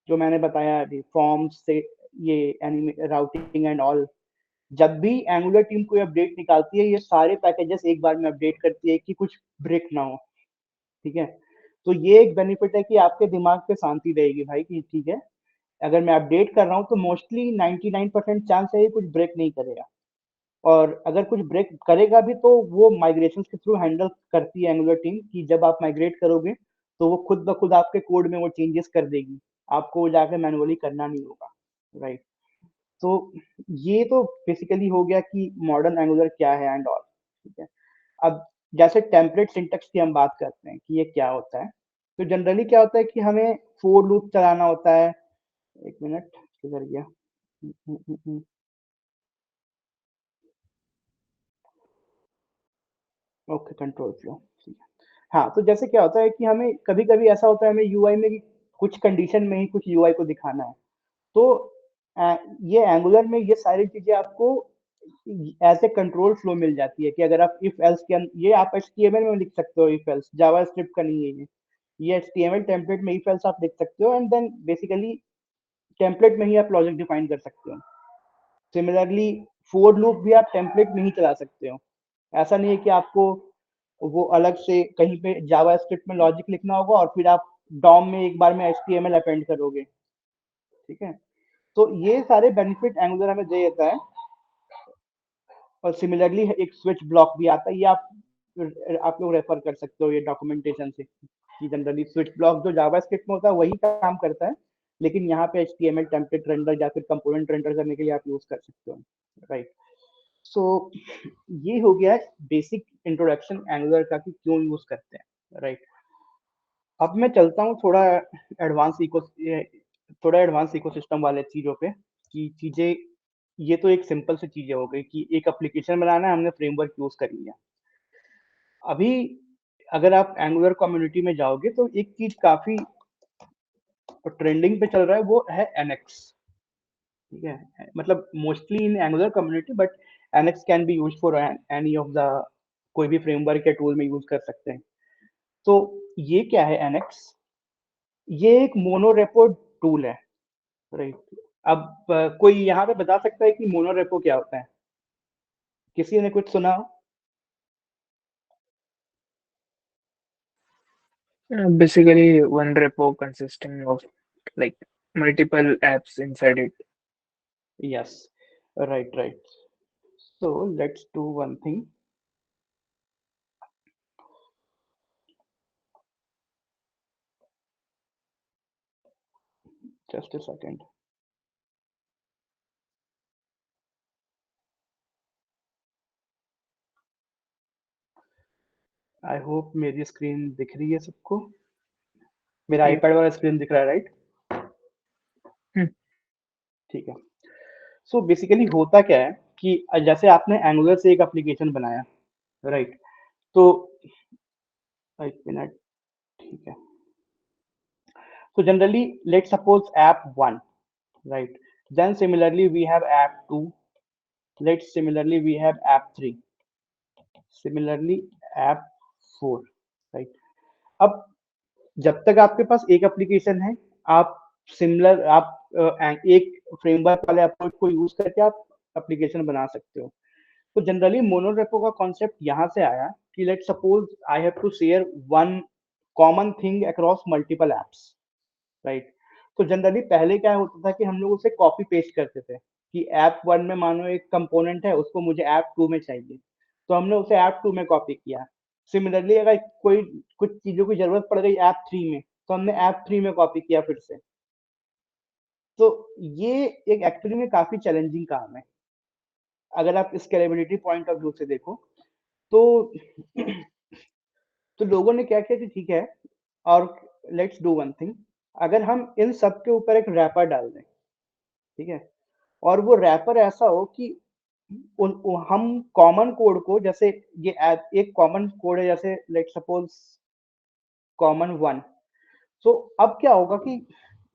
जो मैंने बताया अभी, फॉर्म्स से ये राउटिंग एंड ऑल, जब भी एंगुलर टीम कोई अपडेट निकालती है ये सारे पैकेजेस एक बार में अपडेट करती है कि कुछ ब्रेक ना हो। ठीक है, तो ये एक बेनिफिट है कि आपके दिमाग पे शांति रहेगी भाई कि ठीक है, अगर मैं अपडेट कर रहा हूँ तो मोस्टली 99% चांस है ये कुछ ब्रेक नहीं करेगा, और अगर कुछ ब्रेक करेगा भी तो वो माइग्रेशन के थ्रू हैंडल करती है एंगुलर टीम, कि जब आप माइग्रेट करोगे तो वो खुद ब खुद आपके कोड में वो चेंजेस कर देगी, आपको वो जाके मैनुअली करना नहीं होगा। राइट, तो ये तो बेसिकली हो गया कि मॉडर्न एंगुलर क्या है एंड ऑल। ठीक है, अब जैसे टेम्पलेट सिंटेक्स की हम बात करते हैं कि ये क्या होता है, तो जनरली क्या होता है कि हमें फोर लूप चलाना होता है। एक मिनट, किधर गया? Okay, control flow. हाँ, तो जैसे क्या होता है कि हमें कभी कभी ऐसा होता है हमें यूआई में कि कुछ कंडीशन में ही कुछ यूआई को दिखाना है, तो ये एंगुलर में ये सारी चीजें आपको एज ए कंट्रोल फ्लो मिल जाती है कि अगर आप इफ एल्स के ये आप एचटीएमएल में लिख सकते हो, इफ एल्स जावा स्क्रिप्ट का नहीं है ये एचटीएमएल टेम्पलेट में इफ एल्स आप लिख सकते हो, एंड देन बेसिकली टेम्पलेट में ही आप लॉजिक डिफाइन कर सकते हो। सिमिलरली फोर लूप भी आप टेम्पलेट में ही चला सकते हो, ऐसा नहीं है कि आपको वो अलग से कहीं पे जावा स्क्रिप्ट में लॉजिक लिखना होगा और फिर आप डॉम में एक बार में एचटीएमएल अपेंड करोगे। ठीक है, तो ये सारे बेनिफिट एंगुलर हमें दे देता है। और सिमिलरली एक स्विच ब्लॉक भी आता है, ये आप लोग रेफर कर सकते हो ये डॉक्यूमेंटेशन से कि जनरली स्विच ब्लॉक जो जावास्क्रिप्ट में होता है वही काम करता है, लेकिन यहाँ पे एचटीएमएल टेम्पलेट रेंडर या फिर कंपोनेंट रेंडर करने के लिए आप यूज कर सकते हो। राइट, सो ये हो गया बेसिक इंट्रोडक्शन एंगुलर का कि क्यों यूज करते हैं। राइट, अब मैं चलता हूँ एडवांस इको थोड़ा एडवांस इकोसिस्टम वाले चीजों पे, कि चीजें ये तो एक सिंपल सी चीजें हो गई कि एक एप्लीकेशन बनाना है, हमने फ्रेमवर्क यूज कर लिया। अभी अगर आप एंगुलर कम्युनिटी में जाओगे तो एक चीज काफी ट्रेंडिंग पे चल रहा है, वो है एनएक्स। ठीक है, मतलब mostly in angular community, but NX can be use for any of the कोई भी फ्रेमवर्क या टूल में यूज कर सकते हैं। तो ये क्या है एनएक्स? ये एक मोनोरेपो टूल है। राइट, अब कोई यहाँ पे बता सकता है कि मोनोरेपो क्या होता है? किसी ने कुछ सुना हो? Basically, one repo consisting of like multiple apps inside it. Yes, right right, so let's do one thing. Just a second. I hope मेरी स्क्रीन दिख रही है सबको। मेरा Yeah. आईपैड वाला स्क्रीन दिख रहा है, राइट? Hmm. ठीक है, सो बेसिकली होता क्या है कि जैसे आपने एंगुलर से एक एप्लीकेशन बनाया, राइट? तो एक मिनट, ठीक है, so generally let's suppose app 1, right? Then similarly we have app 2, let's similarly we have app 3, similarly app 4, right? अब जब तक आपके पास एक एप्लीकेशन है, आप एक फ्रेमवर्क वाले अप्रोच को यूज करके आप एप्लीकेशन बना सकते हो। तो जनरली मोनोरेपो का कॉन्सेप्ट यहाँ से आया कि let suppose I have to share one common thing across multiple apps. Right, तो जनरली पहले क्या होता था कि हम लोग उसे कॉपी पेस्ट करते थे कि ऐप 1 में मानो एक कंपोनेंट है, उसको मुझे ऐप 2 में चाहिए, तो हमने उसे ऐप 2 में कॉपी किया। सिमिलरली अगर कोई कुछ चीजों की जरूरत पड़ गई ऐप 3 में, तो हमने ऐप 3 में कॉपी किया फिर से। तो ये एक एक्चुअली में काफी चैलेंजिंग काम है अगर आप स्केलेबिलिटी पॉइंट ऑफ व्यू से देखो तो। तो लोगों ने क्या किया कि ठीक है, और लेट्स डू वन थिंग, अगर हम इन सब के ऊपर एक रैपर डाल दें, ठीक है, और वो रैपर ऐसा हो कि हम कॉमन कोड को, जैसे ये एक कॉमन कोड है, जैसे लेट सपोज कॉमन 1, तो अब क्या होगा कि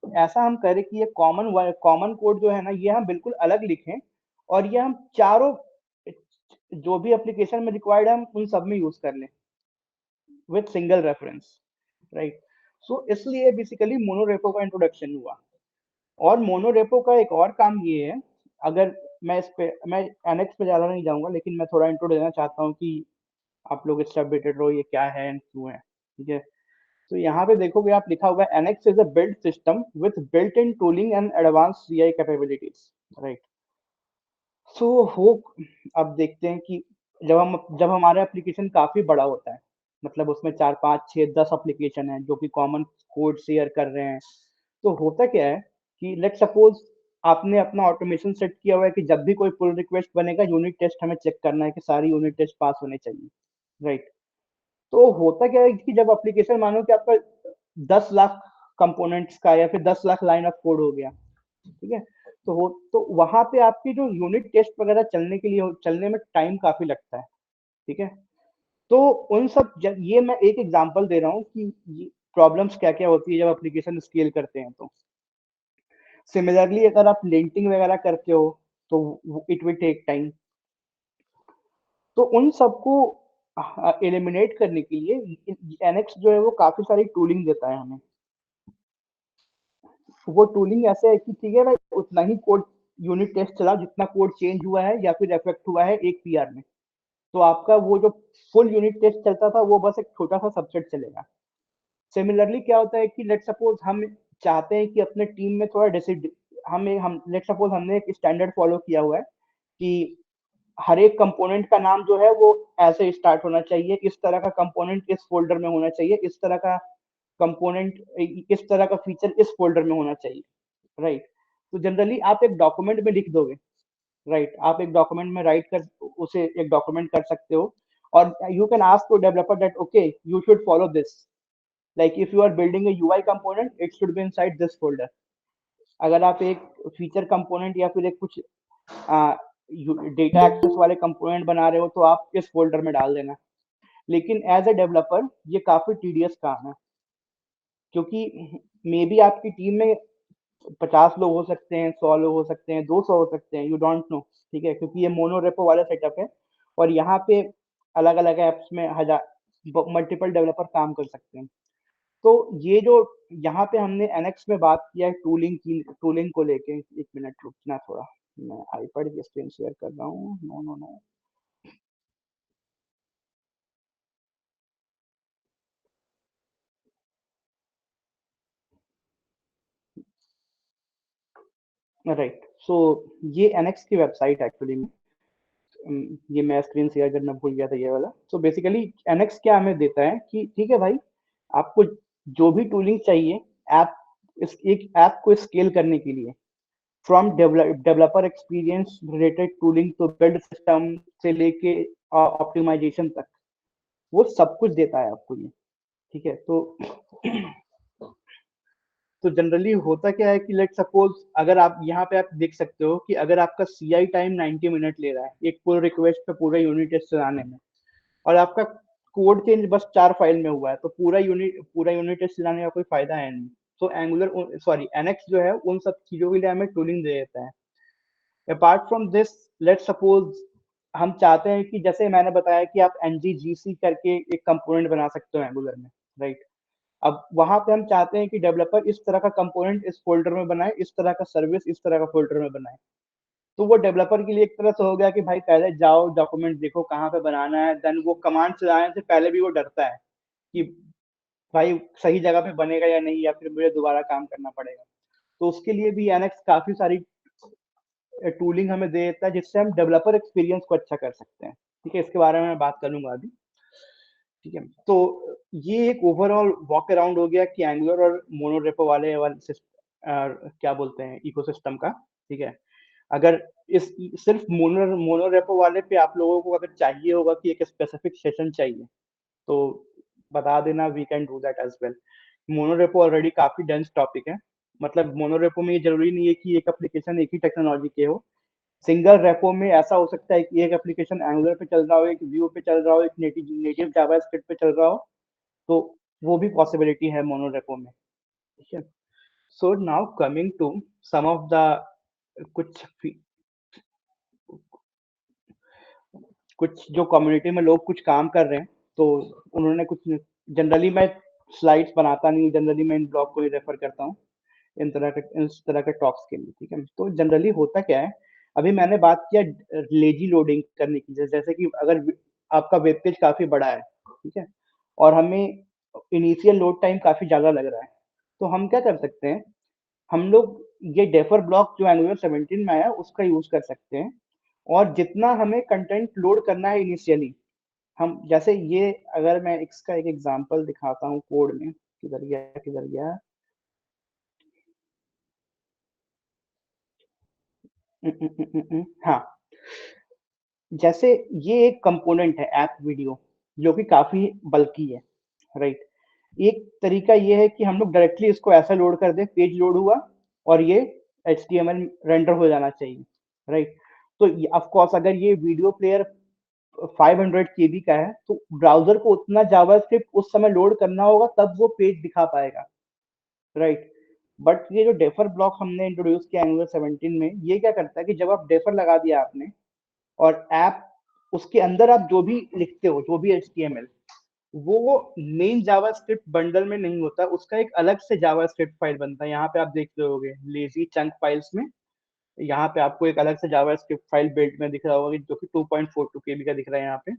ऐसा हम करें कि ये कॉमन कोड जो है ना, ये हम बिल्कुल अलग लिखें, और ये हम चारों जो भी एप्लीकेशन में रिक्वायर्ड है हम उन सब में यूज कर लें विथ सिंगल रेफरेंस। राइट। सो इसलिए बेसिकली मोनोरेपो का इंट्रोडक्शन हुआ। और मोनोरेपो का एक और काम ये है, अगर मैं एनएक्स पे ज़्यादा नहीं जाऊँगा, लेकिन मैं थोड़ा इंट्रो देना चाहता हूँ कि आप लोग इससे अपडेटेड रहो ये क्या है एंड क्यों है, ठीक है? तो यहाँ पे देखोगे आप लिखा हुआ है NX is a build system with built in tooling and advance CI capabilities, right. So वो अब देखते हैं कि जब हमारा एप्लीकेशन काफ़ी बड़ा होता है, मतलब उसमें 4, 5, 6, 10 एप्लीकेशन हैं जो कि कॉमन कोड शेयर कर रहे हैं, तो होता क्या है कि लेट्स सपोज़ आपने अपना ऑटोमेशन सेट किया हुआ है कि जब भी कोई पुल रिक्वेस्ट बनेगा, यूनिट टेस्ट हमें चेक करना है कि सारी यूनिट टेस्ट पास होने चाहिए, राइट। तो होता क्या है कि जब एप्लीकेशन मानो कि आपका 10 लाख कंपोनेंट्स का या फिर 10 लाख लाइन ऑफ कोड हो गया, ठीक है? तो वहाँ पे आपकी जो यूनिट टेस्ट वगैरह चलने के लिए चलने में टाइम काफ़ी लगता है, ठीक है? तो उन सब ये मैं एक एग्जांपल दे रहा हूँ कि प्रॉब्लम्स क्या-क्या होती है जब एप्लीकेशन स्केल करते हैं तो। सिमिलरली अगर आप लिंटिंग वगैरह करते हो, तो इट विल टेक टाइम। तो उन सबको एलिमिनेट करने के लिए एनएक्स जो है वो काफ़ी सारी टूलिंग देता है हमें। वो टूलिंग ऐसे है कि ठीक है भाई, उतना ही कोड यूनिट टेस्ट चला जितना कोड चेंज हुआ है या फिर इफेक्ट हुआ है एक पीआर में। तो आपका वो जो फुल यूनिट टेस्ट चलता था वो बस एक छोटा सा सबसेट चलेगा। सिमिलरली क्या होता है कि लेट सपोज हम चाहते हैं कि अपने टीम में थोड़ा हम लेट सपोज हमने एक स्टैंडर्ड फॉलो किया हुआ है कि हर एक कंपोनेंट का नाम जो है वो ऐसे स्टार्ट होना चाहिए, इस तरह का कंपोनेंट इस फोल्डर में होना चाहिए, इस तरह का कंपोनेंट इस तरह का फीचर इस फोल्डर में होना चाहिए, राइट। तो जनरली आप एक डॉक्यूमेंट में लिख दोगे, राइट। आप एक डॉक्यूमेंट में राइट कर उसे एक डॉक्यूमेंट कर सकते हो, और you can ask to developer that okay you should follow this, like if you are building a UI component it should be inside this folder। अगर आप एक फीचर कंपोनेंट या फिर एक कुछ डेटा एक्सेस वाले कंपोनेंट बना रहे हो तो आप इस फोल्डर में डाल देना। लेकिन एज अ डेवलपर ये काफी टीडियस काम है, क्योंकि मे बी आपकी टीम में 50 लोग हो सकते हैं, 100 लोग हो सकते हैं, 200 हो सकते हैं, यू डोंट नो, ठीक है? क्योंकि ये मोनोरेपो वाला सेटअप है और यहाँ पे अलग अलग ऐप्स में हजार मल्टीपल डेवलपर काम कर सकते हैं। तो ये जो यहाँ पे हमने एनएक्स में बात किया है टूलिंग को लेके, एक मिनट रुकना थोड़ा, मैं आईपैड की स्क्रीन शेयर कर रहा हूँ। No no no, right. So ये एनएक्स की वेबसाइट एक्चुअली में, ये मैं स्क्रीन शेयर करना भूल गया था ये वाला। सो बेसिकली एनएक्स क्या हमें देता है कि ठीक है भाई, आपको जो भी टूलिंग चाहिए ऐप इस एक ऐप को स्केल करने के लिए, from developer experience related tooling to build system से लेके ऑप्टिमाइजेशन तक, वो सब कुछ देता है आपको ये, ठीक है? तो जनरली होता क्या है कि लेट सपोज अगर आप यहाँ पे आप देख सकते हो कि अगर आपका सीआई टाइम 90 मिनट ले रहा है एक पुल रिक्वेस्ट पे पूरा यूनिट टेस्ट चलाने में, और आपका कोड चेंज बस 4 फाइल में हुआ है, तो पूरा यूनिट टेस्ट चलाने का कोई फायदा है नहीं। तो एंगुलर सॉरी एनएक्स जो है उन सब चीजों के लिए हमें टूलिंग दे देता है। Apart from this, let suppose हम चाहते हैं कि जैसे मैंने बताया कि आप ngGC करके एक कंपोनेंट बना सकते हो एंगुलर में, राइट। अब वहां पे हम चाहते हैं कि डेवलपर इस तरह का कंपोनेंट इस फोल्डर में बनाए, इस तरह का सर्विस इस तरह का फोल्डर में बनाए। तो वो डेवलपर के लिए एक तरह से हो गया कि भाई पहले जाओ डॉक्यूमेंट देखो कहाँ पे बनाना है, देन वो कमांड चलाने से पहले भी वो डरता है कि भाई सही जगह पे बनेगा या नहीं, या फिर मुझे दोबारा काम करना पड़ेगा। तो उसके लिए भी एनएक्स काफी सारी टूलिंग हमें दे देता है जिससे हम डेवलपर एक्सपीरियंस को अच्छा कर सकते हैं, ठीक है? इसके बारे में मैं बात करूंगा अभी, ठीक है? तो ये एक ओवरऑल वॉक अराउंड हो गया कि एंगुलर और मोनोरेपो वाले क्या बोलते हैं इकोसिस्टम का, ठीक है? अगर इस सिर्फ मोनोरेपो वाले पे आप लोगों को अगर चाहिए होगा कि एक स्पेसिफिक सेशन चाहिए, तो बता देना, we can do that as well. Monorepo already काफी डेंस टॉपिक है, मतलब मोनोरेपो में ये जरूरी नहीं है कि एक एप्लीकेशन एक ही टेक्नोलॉजी के हो। सिंगल रेपो में ऐसा हो सकता है कि एक एप्लीकेशन एंगुलर पे चल रहा हो, एक व्यू पे चल रहा हो, एक नेटिव जावास्क्रिप्ट पे चल रहा हो, तो वो भी पॉसिबिलिटी है मोनो रेपो में, ठीक है? So now coming to some of the कुछ कुछ जो कम्युनिटी में लोग कुछ काम कर रहे हैं, तो उन्होंने कुछ जनरली मैं स्लाइड्स बनाता नहीं, जनरली मैं इन ब्लॉग को ही रेफर करता हूँ इस तरह के टॉक्स के लिए, ठीक है। तो जनरली होता क्या है, अभी मैंने बात किया लेजी लोडिंग करने की, जैसे कि अगर आपका वेब पेज काफी बड़ा है, ठीक है, और हमें इनिशियल लोड टाइम काफी ज्यादा लग रहा है, तो हम क्या कर सकते हैं, हम लोग ये डेफर ब्लॉक जो एंगुलर 17 में आया उसका यूज कर सकते हैं, और जितना हमें कंटेंट लोड करना है इनिशियली, हम जैसे ये, अगर मैं इसका एक एग्जांपल दिखाता हूँ कोड में, किधर गया, हाँ, जैसे ये एक कंपोनेंट है ऐप वीडियो, जो कि काफी बल्की है, राइट। एक तरीका ये है कि हम लोग डायरेक्टली इसको ऐसा लोड कर दें, पेज लोड हुआ और ये HTML रेंडर हो जाना चाहिए, राइट। तो ऑफ कोर्स अगर ये वीडियो प्लेयर 500 केबी का है, तो ब्राउजर को उतना जावास्क्रिप्ट उस समय लोड करना होगा, तब वो पेज दिखा पाएगा, राइट। बट ये जो डेफर ब्लॉक हमने इंट्रोड्यूस किया एंगुलर 17 में, ये क्या करता है कि जब आप डेफर लगा दिया आपने, और ऐप उसके अंदर आप जो भी लिखते हो, जो भी HTML, वो मेन जावास्क्रिप्ट बंडल में नहीं होता, उसका एक अलग से जावास्क्रिप्ट फाइल बनता है। यहाँ पे आप देख रहे होगे लेजी चंक फाइल्स में, यहाँ पे आपको एक अलग से जावास्क्रिप्ट फाइल बिल्ड में दिख रहा होगा, जो कि 2.42 केबी का दिख रहा है यहाँ पे।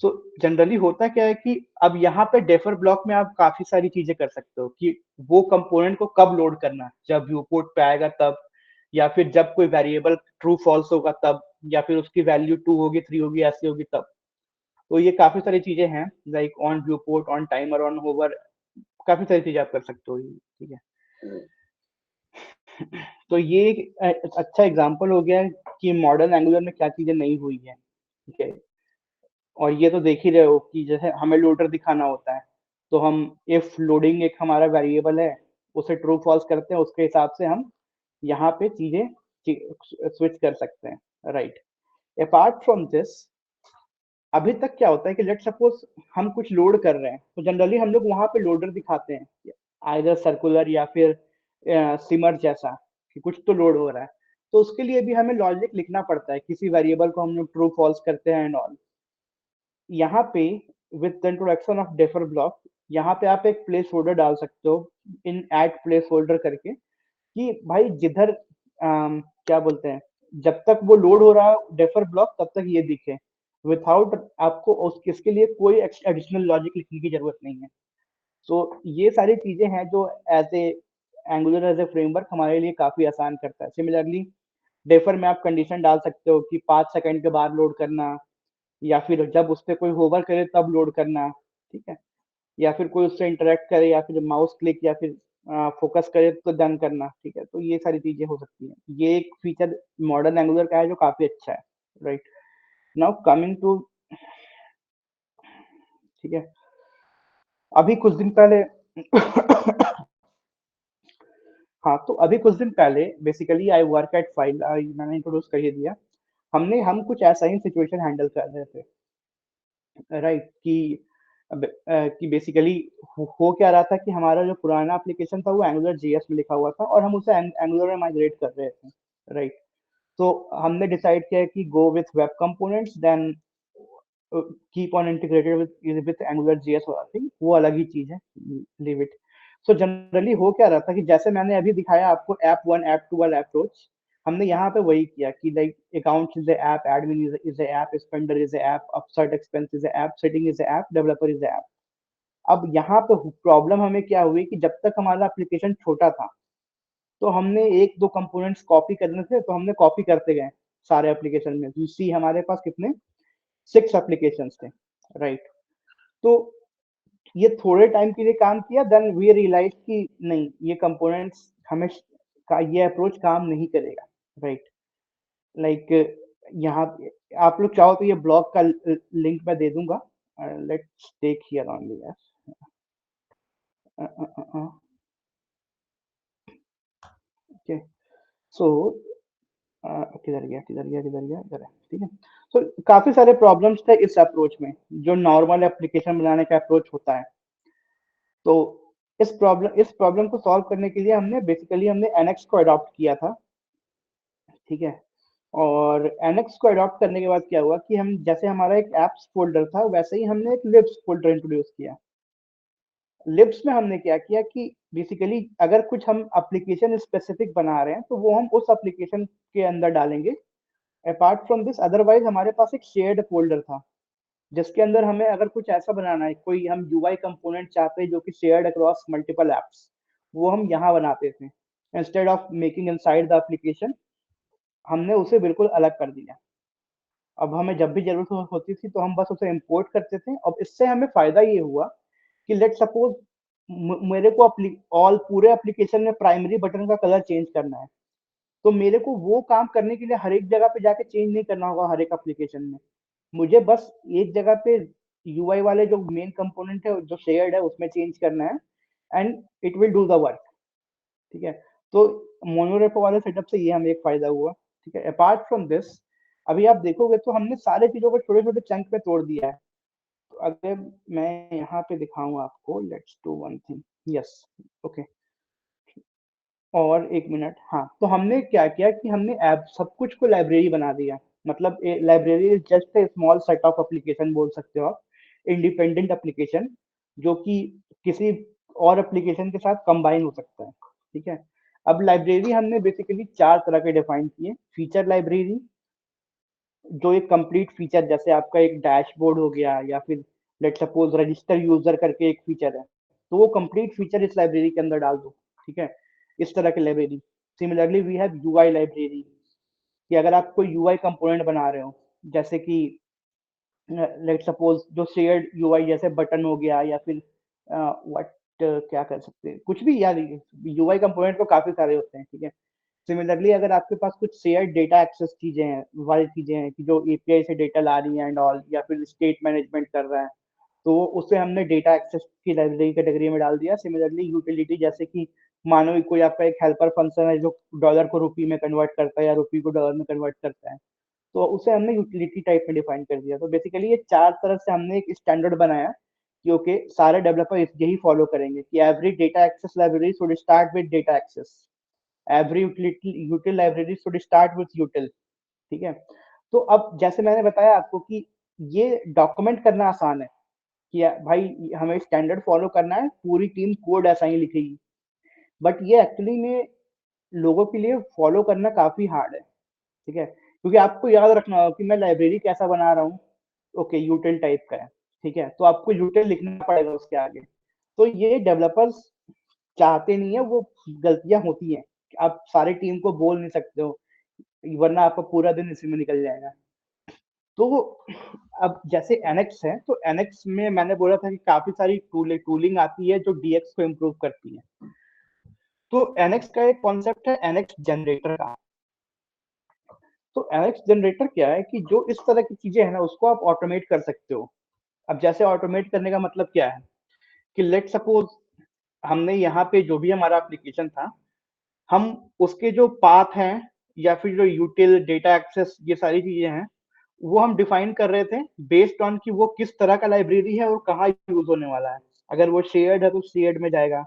सो जनरली होता क्या है कि अब यहाँ पे डेफर ब्लॉक में आप काफी सारी चीजें कर सकते हो, कि वो कंपोनेंट को कब लोड करना है, जब व्यू पोर्ट पे आएगा तब, या फिर जब कोई वेरिएबल ट्रू फॉल्स होगा तब, या फिर उसकी वैल्यू 2 होगी 3 होगी ऐसी होगी तब। तो ये काफी सारी चीजें हैं, like on viewport, on timer, on hover, काफी सारी चीजें आप कर सकते हो, ठीक है। तो ये एक अच्छा एग्जांपल हो गया है कि मॉडर्न एंगुलर में क्या चीजें नहीं हुई है, ठीक है। और ये तो देख ही रहे हो कि जैसे हमें लोडर दिखाना होता है, तो हम इफ लोडिंग एक हमारा वेरिएबल है, उसे ट्रू फॉल्स करते हैं, उसके हिसाब से हम यहाँ पे चीजें स्विच कर सकते हैं, राइट। अपार्ट फ्रॉम दिस, अभी तक क्या होता है कि लेट सपोज हम कुछ लोड कर रहे हैं, तो जनरली हम लोग वहां पे लोडर दिखाते हैं, आइदर सर्कुलर या फिर सिमर जैसा, कि कुछ तो लोड हो रहा है। तो उसके लिए भी हमें लॉजिक लिखना पड़ता है, किसी वेरिएबल को हम लोग ट्रू फॉल्स करते हैं एंड ऑल। यहाँ पे with the introduction of defer block, यहाँ पे आप एक प्लेस होल्डर डाल सकते हो, इन एड प्लेस होल्डर करके, कि भाई जिधर क्या बोलते हैं, जब तक वो लोड हो रहा है डेफर ब्लॉक, तब तक ये दिखे, विथआउट आपको इसके लिए कोई एडिशनल लॉजिक लिखने की जरूरत नहीं है। तो ये सारी चीजें हैं जो as a Angular as a framework हमारे लिए काफी आसान करता है। सिमिलरली डेफर में आप कंडीशन डाल सकते हो कि 5 सेकंड के बाद लोड करना, या फिर जब उस पर कोई होवर करे तब लोड करना, ठीक है, या फिर कोई उससे इंटरेक्ट करे, या फिर माउस क्लिक या फिर फोकस करे तो डन करना, ठीक है। तो ये सारी चीजें हो सकती हैं, ये एक फीचर मॉडर्न एंगुलर का है जो काफी अच्छा है, राइट। नाउ कमिंग टू, ठीक है, अभी कुछ दिन पहले हाँ, तो अभी कुछ दिन पहले basically I work at file, मैंने इंट्रोड्यूस कर ही दिया, हम कुछ ऐसा ही सिचुएशन हैंडल कर रहे थे, राइट। कि बेसिकली हो क्या रहा था कि हमारा जो पुराना एप्लीकेशन था वो एंगुलर जेएस में लिखा हुआ था, और हम उसे एंगुलर में माइग्रेट कर रहे थे, राइट। तो हमने डिसाइड किया कि go with web components, then keep on integrated with Angular JS वाला थिंग, वो अलग ही चीज है, लीव इट। सो जनरली हो क्या रहा था कि जैसे मैंने अभी दिखाया आपको ऐप 1 ऐप 2 वाला अप्रोच, हमने यहाँ पे वही किया कि like account is app, admin is app, spender is app, upside expense is app, setting is app, developer is app. अब यहाँ पे प्रॉब्लम हमें क्या हुई कि जब तक हमारा एप्लीकेशन छोटा था, तो हमने एक दो कंपोनेंट्स कॉपी करने थे, तो हमने कॉपी करते गए सारे एप्लीकेशन में। तो सी हमारे पास कितने 6 एप्लीकेशंस थे, राइट। तो ये थोड़े टाइम के लिए काम किया, देन वी रियलाइज कि नहीं, ये कंपोनेंट्स हमें का ये अप्रोच काम नहीं करेगा, राइट। लाइक यहाँ आप लोग चाहो तो ये ब्लॉग का लिंक मैं दे दूंगा, let's take here only, okay. So किधर है, ठीक है। तो काफी सारे प्रॉब्लम्स थे इस अप्रोच में, जो नॉर्मल एप्लीकेशन बनाने का अप्रोच होता है। तो इस प्रॉब्लम को सॉल्व करने के लिए हमने एनएक्स को अडॉप्ट किया था, ठीक है। और एनएक्स को अडॉप्ट करने के बाद क्या हुआ कि हम जैसे हमारा एक एप्स फोल्डर था, वैसे ही हमने एक लिब्स फोल्डर इंट्रोड्यूस किया, लिब्स में हमने क्या किया कि बेसिकली अगर कुछ हम एप्लीकेशन स्पेसिफिक बना रहे हैं तो वो हम उस एप्लीकेशन के अंदर डालेंगे। अपार्ट फ्रॉम दिस अदरवाइज हमारे पास एक शेयर्ड फोल्डर था जिसके अंदर हमें अगर कुछ ऐसा बनाना है, कोई हम यूआई कंपोनेंट चाहते हैं जो कि शेयर्ड अक्रॉस मल्टीपल एप्स, वो हम यहाँ बनाते थे। Instead of making inside the application हमने उसे बिल्कुल अलग कर दिया। अब हमें जब भी जरूरत होती थी तो हम बस उसे इंपोर्ट करते थे। अब इससे हमें फायदा ये हुआ कि लेट सपोज मेरे को ऑल पूरे एप्लीकेशन में प्राइमरी बटन का कलर चेंज करना है, तो मेरे को वो काम करने के लिए हर एक जगह पे जाके चेंज नहीं करना होगा हर एक एप्लीकेशन में। मुझे बस एक जगह पे यूआई वाले जो मेन कंपोनेंट है जो शेयर्ड है उसमें चेंज करना है and it will do the work. ठीक है, तो मोनोरेपो वाले सेटअप से ये हमें एक फायदा हुआ। ठीक है, अपार्ट फ्रॉम दिस अभी आप देखोगे तो हमने सारे चीजों को छोटे छोटे चंक में तोड़ दिया है। तो अगर मैं यहाँ पे दिखाऊं आपको, let's do one thing. Yes, okay, और एक मिनट। हाँ, तो हमने क्या किया कि हमने ऐप सब कुछ को लाइब्रेरी बना दिया। मतलब library is just a small set of application बोल सकते हो आप, इंडिपेंडेंट एप्लीकेशन जो कि किसी और एप्लीकेशन के साथ कंबाइन हो सकता है। ठीक है, अब लाइब्रेरी हमने बेसिकली चार तरह के डिफाइन किए। फीचर लाइब्रेरी जो एक कंप्लीट फीचर, जैसे आपका एक डैशबोर्ड हो गया या फिर लेट सपोज रजिस्टर यूजर करके एक फीचर है, तो वो कंप्लीट फीचर इस लाइब्रेरी के अंदर डाल दो। ठीक है, इस तरह की library. Similarly we have UI library, कि अगर आप कोई यूआई कंपोनेंट बना रहे हो, जैसे कि लेट सपोज जो शेयर्ड यूआई जैसे बटन हो गया या फिर व्हाट क्या कर सकते हैं, कुछ भी यार, यूआई कंपोनेंट तो काफी सारे होते हैं। ठीक है, सिमिलरली अगर आपके पास कुछ शेयर्ड डेटा एक्सेस चीजें हैं, वाली चीजें हैं कि जो एपीआई से डेटा ला रही हैं एंड ऑल, या फिर स्टेट मैनेजमेंट कर रहा है, तो उसे हमने डेटा एक्सेस की लाइब्रेरी कैटेगरी में डाल दिया। सिमिलरली यूटिलिटी, जैसे कि मानो कि कोई आपका एक हेल्पर फंक्शन है जो डॉलर को रुपी में कन्वर्ट करता है या रुपी को डॉलर में कन्वर्ट करता है, तो उसे हमने यूटिलिटी टाइप में डिफाइन कर दिया। तो बेसिकली ये चार तरह से हमने एक स्टैंडर्ड बनाया कि ओके, सारे डेवलपर यही फॉलो करेंगे कि every data access library should start with data access, every util library should start with util. ठीक है, तो अब जैसे मैंने बताया आपको कि ये डॉक्यूमेंट करना आसान है कि भाई हमें स्टैंडर्ड फॉलो करना है, पूरी टीम कोड ऐसा ही लिखेगी, बट ये एक्चुअली में लोगों के लिए फॉलो करना काफी हार्ड है। ठीक है, क्योंकि आपको याद रखना होगा कि मैं लाइब्रेरी कैसा बना रहा हूँ। ओके, यूटिल टाइप का है। ठीक है, तो आपको यूटिल लिखना पड़ेगा उसके आगे। तो ये डेवलपर्स चाहते नहीं है, वो गलतियां होती हैं। आप सारी टीम को बोल नहीं सकते हो, वरना आपका पूरा दिन इसी में निकल जाएगा। तो अब जैसे एनएक्स है, तो एनएक्स में मैंने बोला था कि काफी सारी टूलिंग आती है जो डीएक्स को इम्प्रूव करती है। तो एनएक्स का एक कॉन्सेप्ट है एनएक्स जनरेटर का। तो एनएक्स जनरेटर क्या है कि जो इस तरह की चीजें है ना, उसको आप ऑटोमेट कर सकते हो। अब जैसे ऑटोमेट करने का मतलब क्या है कि लेट सपोज हमने यहाँ पे जो भी हमारा एप्लीकेशन था, हम उसके जो पाथ हैं या फिर जो यूटिल डेटा एक्सेस ये सारी चीजें हैं, वो हम डिफाइन कर रहे थे बेस्ड ऑन कि वो किस तरह का लाइब्रेरी है और कहाँ यूज होने वाला है। अगर वो शेयर्ड है तो शेयर्ड में जाएगा।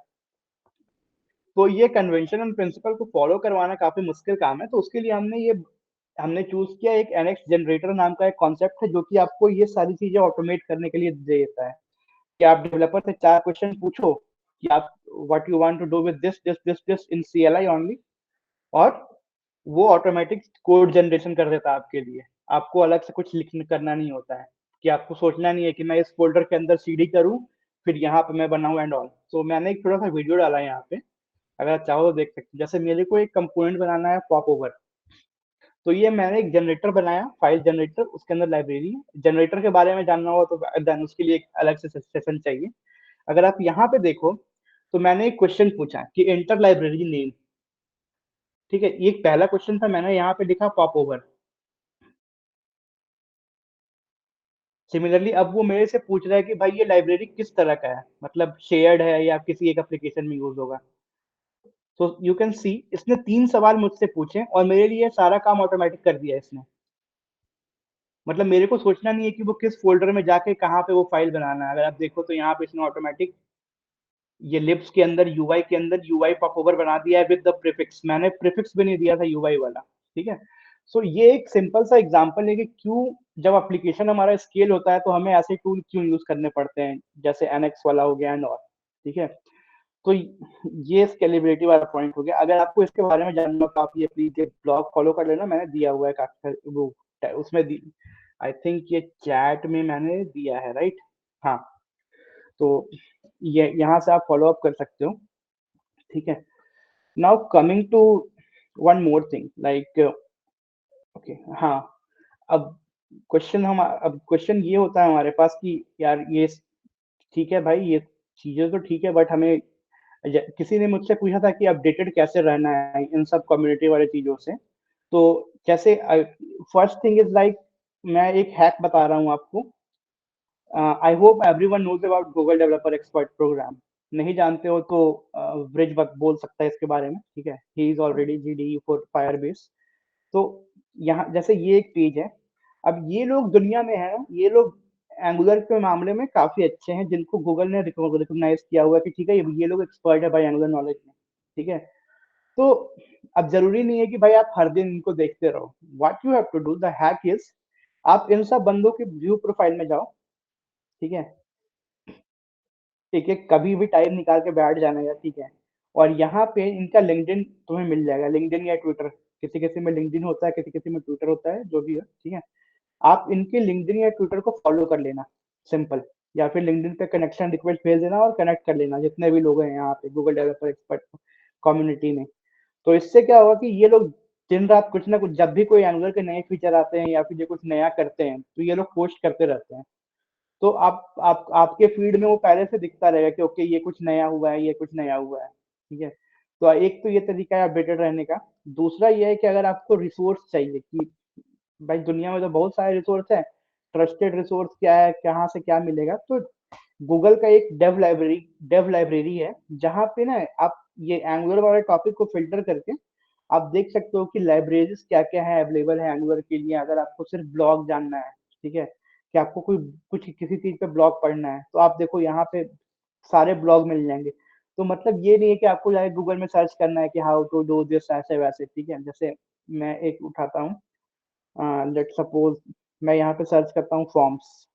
तो ये कन्वेंशन एंड प्रिंसिपल को फॉलो करवाना काफी मुश्किल काम है। तो उसके लिए हमने चूज किया एक एनएक्स जनरेटर नाम का एक कॉन्सेप्ट है जो कि आपको ये सारी चीजें ऑटोमेट करने के लिए दे देता है कि आप डेवलपर से चार क्वेश्चन पूछो कि आप what you want to do with this this this this in CLI only, और वो ऑटोमेटिक कोड जनरेशन कर देता है आपके लिए। आपको अलग से कुछ लिखना करना नहीं होता है, कि आपको सोचना नहीं है कि मैं इस फोल्डर के अंदर सीडी करूं फिर यहाँ पे मैं बनाऊं एंड ऑल। तो मैंने एक थोड़ा सा वीडियो डाला है यहाँ पे, अगर आप चाहो तो देख सकते हो। जैसे मेरे को एक कंपोनेंट बनाना है पॉप ओवर, तो ये मैंने एक जनरेटर बनाया, फाइल जनरेटर, उसके अंदर लाइब्रेरी। जनरेटर के बारे में जानना हो तो देन उसके लिए एक अलग से सेशन चाहिए। अगर आप यहाँ पे देखो तो मैंने एक क्वेश्चन पूछा कि एंटर लाइब्रेरी नेम। ठीक है, ये एक पहला क्वेश्चन था, मैंने यहाँ पे लिखा पॉप ओवर। सिमिलरली अब वो मेरे से पूछ रहा है कि भाई ये लाइब्रेरी किस तरह का है, मतलब शेयर्ड है या किसी एक एप्लीकेशन में यूज होगा। तो यू कैन सी इसने तीन सवाल मुझसे पूछे और मेरे लिए सारा काम ऑटोमेटिक कर दिया इसने। मतलब मेरे को सोचना नहीं है कि वो किस फोल्डर में जाके कहाँ पे वो फाइल बनाना है। अगर आप देखो तो यहाँ पे इसने ऑटोमेटिक ये लिब्स के अंदर यूआई के अंदर यूआई पॉप ओवर बना दिया है विद द प्रीफिक्स। मैंने प्रीफिक्स भी नहीं दिया था यूआई वाला। ठीक है, सो ये एक सिंपल सा एग्जांपल है कि क्यों जब एप्लीकेशन हमारा स्केल होता है तो हमें ऐसे टूल क्यों यूज करने पड़ते हैं, जैसे एनएक्स वाला हो गया एंड और। ठीक है। तो ये स्केलेबिलिटी वाला पॉइंट हो गया। अगर आपको इसके बारे में जानना हो तो आप ये प्लीज ब्लॉग फॉलो कर लेना, मैंने दिया हुआ है काफी वो उसमें आई थिंक ये चैट में मैंने दिया है, राइट? हाँ, तो ये यहाँ से आप फॉलो अप कर सकते हो, ठीक है। Now coming to one more thing like, okay, हाँ, अब क्वेश्चन ये होता है हमारे पास कि यार ये ठीक है भाई, ये चीजें तो ठीक है, बट हमें किसी ने मुझसे पूछा था कि अपडेटेड कैसे रहना है इन सब कम्युनिटी वाली चीजों से। तो जैसे फर्स्ट थिंग इज लाइक, मैं एक हैक बता रहा हूँ आपको। I hope everyone knows about Google developer expert program. नहीं जानते हो तो ब्रिज बोल सकता है इसके बारे में, ठीक है। He is already GD for Firebase. तो यहाँ जैसे ये एक पेज है। अब ये लोग दुनिया में है, ये लोग एंगुलर के मामले में काफी अच्छे हैं, जिनको गूगल ने रिकॉग्नाइज किया हुआ है कि ठीक है ये लोग एक्सपर्ट है भाई एंगुलर नॉलेज में, ठीक है। तो अब जरूरी नहीं है कि भाई आप हर दिन इनको देखते रहो। What you have to do, the hack is, आप इन सब बंदों के व्यू प्रोफाइल में जाओ, ठीक है। ठीक है, कभी भी टाइम निकाल के बैठ जाना यार, ठीक है। और यहाँ पे इनका लिंक्डइन तुम्हें मिल जाएगा, लिंक्डइन या ट्विटर, किसी किसी में लिंक्डइन होता है, किसी किसी में ट्विटर होता है, जो भी है, ठीक है। आप इनके लिंक्डइन या ट्विटर को फॉलो कर लेना, सिंपल। या फिर लिंक्डइन पे कनेक्शन रिक्वेस्ट भेज देना और कनेक्ट कर लेना, जितने भी लोग हैं यहाँ पे गूगल डेवलपर एक्सपर्ट कम्युनिटी में। तो इससे क्या होगा कि ये लोग दिन रात कुछ ना कुछ, जब भी कोई एंगुलर के नए फीचर आते हैं या फिर जो कुछ नया करते हैं, तो ये लोग पोस्ट करते रहते हैं। तो आप आपके फीड में वो पहले से दिखता रहेगा कि ओके ये कुछ नया हुआ है, ये कुछ नया हुआ है, ठीक है। तो एक तो ये तरीका है अपडेटेड रहने का। दूसरा ये है कि अगर आपको रिसोर्स चाहिए कि भाई दुनिया में तो बहुत सारे रिसोर्स है, ट्रस्टेड रिसोर्स क्या है, कहाँ से क्या मिलेगा, तो गूगल का एक डेव लाइब्रेरी है, जहाँ पे ना आप ये एंगुलर वाले टॉपिक को फिल्टर करके आप देख सकते हो कि लाइब्रेरीज क्या क्या है अवेलेबल है एंगुलर के लिए। अगर आपको सिर्फ ब्लॉग जानना है, ठीक है, कि आपको कोई कुछ किसी चीज पे ब्लॉग पढ़ना है, तो आप देखो यहाँ पे सारे ब्लॉग मिल जाएंगे। तो मतलब ये नहीं है कि आपको जाके गूगल में सर्च करना है कि हाउ टू डू दिस ऐसे वैसे, ठीक है। जैसे मैं एक उठाता हूँ, लेट सपोज मैं यहाँ पे सर्च करता हूँ फॉर्म्स।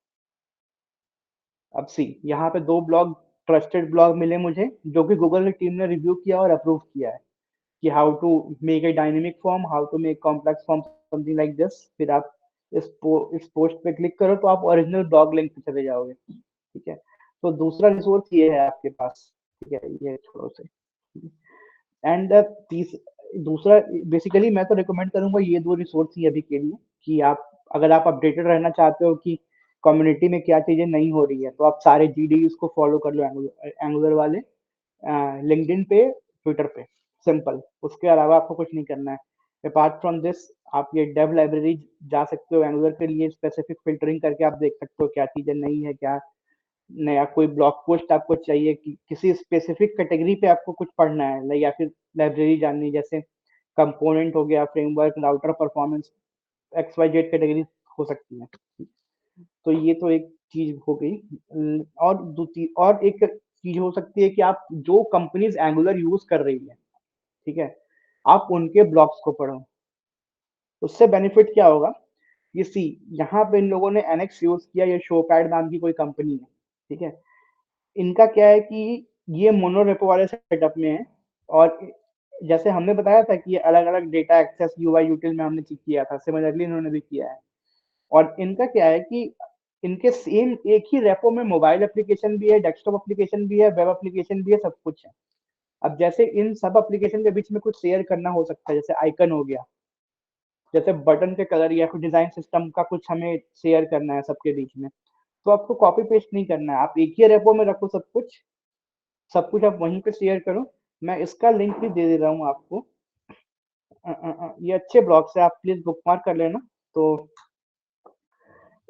अब सी यहाँ पे दो ब्लॉग, ट्रस्टेड ब्लॉग मिले मुझे, जो कि गूगल की टीम ने रिव्यू किया और अप्रूव किया है कि how to make a dynamic form, how to make complex form, something like this. फिर आप इस पोस्ट पे क्लिक करो तो आप ओरिजिनल ब्लॉग लिंक पे चले जाओगे, ठीक है। तो दूसरा रिसोर्स ये है आपके पास, ठीक है, ये छोड़ो से। एंड तीस दूसरा, बेसिकली मैं तो रिकमेंड करूंगा ये दो रिसोर्स ही अभी के लिए, कि आप अगर आप अपडेटेड रहना चाहते हो कि कम्युनिटी में क्या चीजें नहीं हो रही है, तो आप सारे जीडी को फॉलो कर लो, एंगुलर वाले, लिंक्डइन पे, ट्विटर पे, सिंपल। उसके अलावा आपको कुछ नहीं करना है। अपार्ट फ्रॉम दिस, आप ये डेव लाइब्रेरी जा सकते हो, एंगुलर के लिए स्पेसिफिक फिल्टरिंग करके आप देख सकते हो क्या चीजें नई है, क्या नया। कोई ब्लॉग पोस्ट आपको चाहिए कि किसी स्पेसिफिक कैटेगरी पे आपको कुछ पढ़ना है, या फिर लाइब्रेरी जाननी, जैसे कंपोनेंट हो गया, framework, router performance, X Y Z category हो सकती है। तो ये तो एक चीज हो गई। और दूसरी और एक चीज हो सकती है कि आप जो कंपनीज एंगुलर यूज कर रही है, ठीक है, आप उनके ब्लॉग्स को पढ़ो। उससे बेनिफिट क्या होगा, ये सी, यहाँ पे इन लोगों ने एनएक्स यूज किया, ये शोपैड नाम की कोई कंपनी है, ठीक है। इनका क्या है कि ये मोनो रेपो वाले सेटअप में है। और जैसे हमने बताया था कि ये अलग अलग डेटा एक्सेस यूआई यूटिल में हमने किया था, सिमिलरली इन्होंने भी किया है। और इनका क्या है कि इनके सेम एक ही रेपो में मोबाइल एप्लीकेशन भी है, डेस्कटॉप एप्लीकेशन भी है, वेब एप्लीकेशन भी है, सब कुछ है। अब जैसे इन सब एप्लीकेशन के बीच में कुछ शेयर करना हो सकता है, जैसे आइकन हो गया, जैसे बटन के कलर या फिर डिजाइन सिस्टम का कुछ हमें शेयर करना है सबके बीच में, तो आपको कॉपी पेस्ट नहीं करना है, आप एक ही रेपो में रखो सब कुछ, सब कुछ आप वहीं पे शेयर करो। मैं इसका लिंक भी दे दे रहा हूँ आपको। ये अच्छे ब्लॉग्स है, आप प्लीज बुकमार्क कर लेना। तो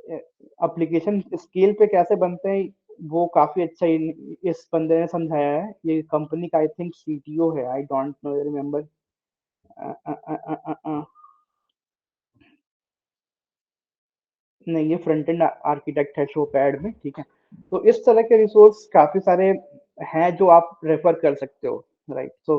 एप्लीकेशन स्केल पे कैसे बनते हैं वो काफी अच्छा इस बंदे ने समझाया है। ये कंपनी का आई थिंक सीटीओ है, आई डोंट नो रिमेम्बर। नहीं, ये फ्रंट एंड आर्किटेक्ट है शोपैड में, ठीक है। तो इस तरह के रिसोर्स काफी सारे हैं जो आप रेफर कर सकते हो, राइट। तो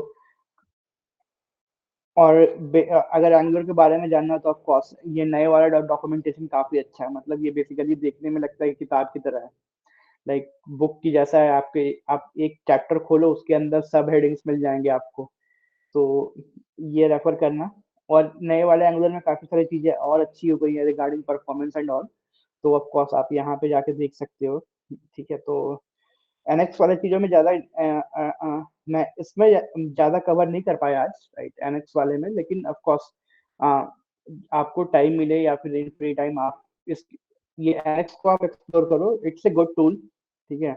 और अगर एंगुलर के बारे में जानना है तो ऑफ कोर्स ये नए वाला डॉक्यूमेंटेशन काफी अच्छा है, मतलब ये बेसिकली देखने में लगता है कि किताब की तरह है, लाइक बुक की जैसा है, आपके आप एक चैप्टर खोलो उसके अंदर सब हेडिंग्स मिल जाएंगे आपको, तो ये रेफर करना। और नए वाले एंगुलर में काफ़ी सारी चीज़ें और अच्छी हो गई है रिगार्डिंग परफॉर्मेंस एंड ऑल, तो ऑफ कोर्स आप यहाँ पे जाके देख सकते हो। ठीक है, तो एनएक्स वाले चीज़ों में ज़्यादा मैं इसमें ज़्यादा कवर नहीं कर पाया आज, राइट, एनएक्स वाले में, लेकिन ऑफ कोर्स आपको टाइम मिले या फिर फ्री टाइम आप इस ये एनएक्स को आप एक्सप्लोर करो, इट्स ए गुड टूल। ठीक है,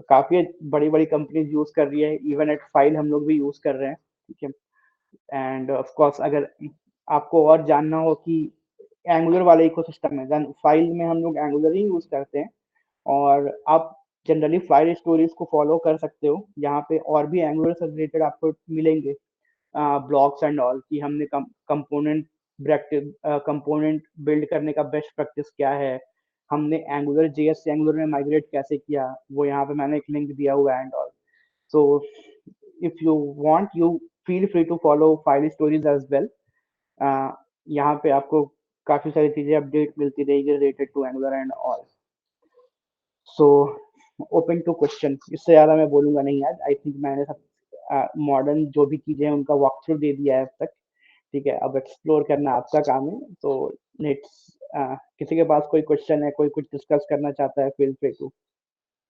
काफ़ी बड़ी-बड़ी कंपनीज यूज़ कर रही है, इवन एट फाइल हम लोग भी यूज़ कर रहे हैं। ठीक है, एंड ऑफ कोर्स अगर आपको और जानना हो कि एंगुलर वाले इकोसिस्टम में, देन फाइल में हम लोग एंगुलर ही यूज़ करते हैं, और आप जनरली फाइल स्टोरीज को फॉलो कर सकते हो, यहाँ पे और भी एंगुलर से रिलेटेड आपको मिलेंगे ब्लॉग्स एंड ऑल, कि हमने कंपोनेंट कंपोनेंट बिल्ड करने का बेस्ट प्रैक्टिस क्या है, हमने एंगुलर जेएस से एंगुलर में माइग्रेट कैसे किया, वो यहाँ पे मैंने एक लिंक दिया हुआ है and all. So if you want, you feel free to follow file stories as well. यहाँ पे आपको काफ़ी सारी चीज़ें अपडेट मिलती रहेगी related to Angular and all. So open to question, इससे ज़्यादा मैं बोलूँगा नहीं आज, आई थिंक मैंने सब मॉडर्न जो भी चीज़ें हैं उनका वॉक थ्रू दे दिया है अब तक। ठीक है, अब एक्सप्लोर करना आपका काम है, तो लेट्स किसी के पास कोई क्वेश्चन है, कोई कुछ डिस्कस करना चाहता है, फील फ्री टू।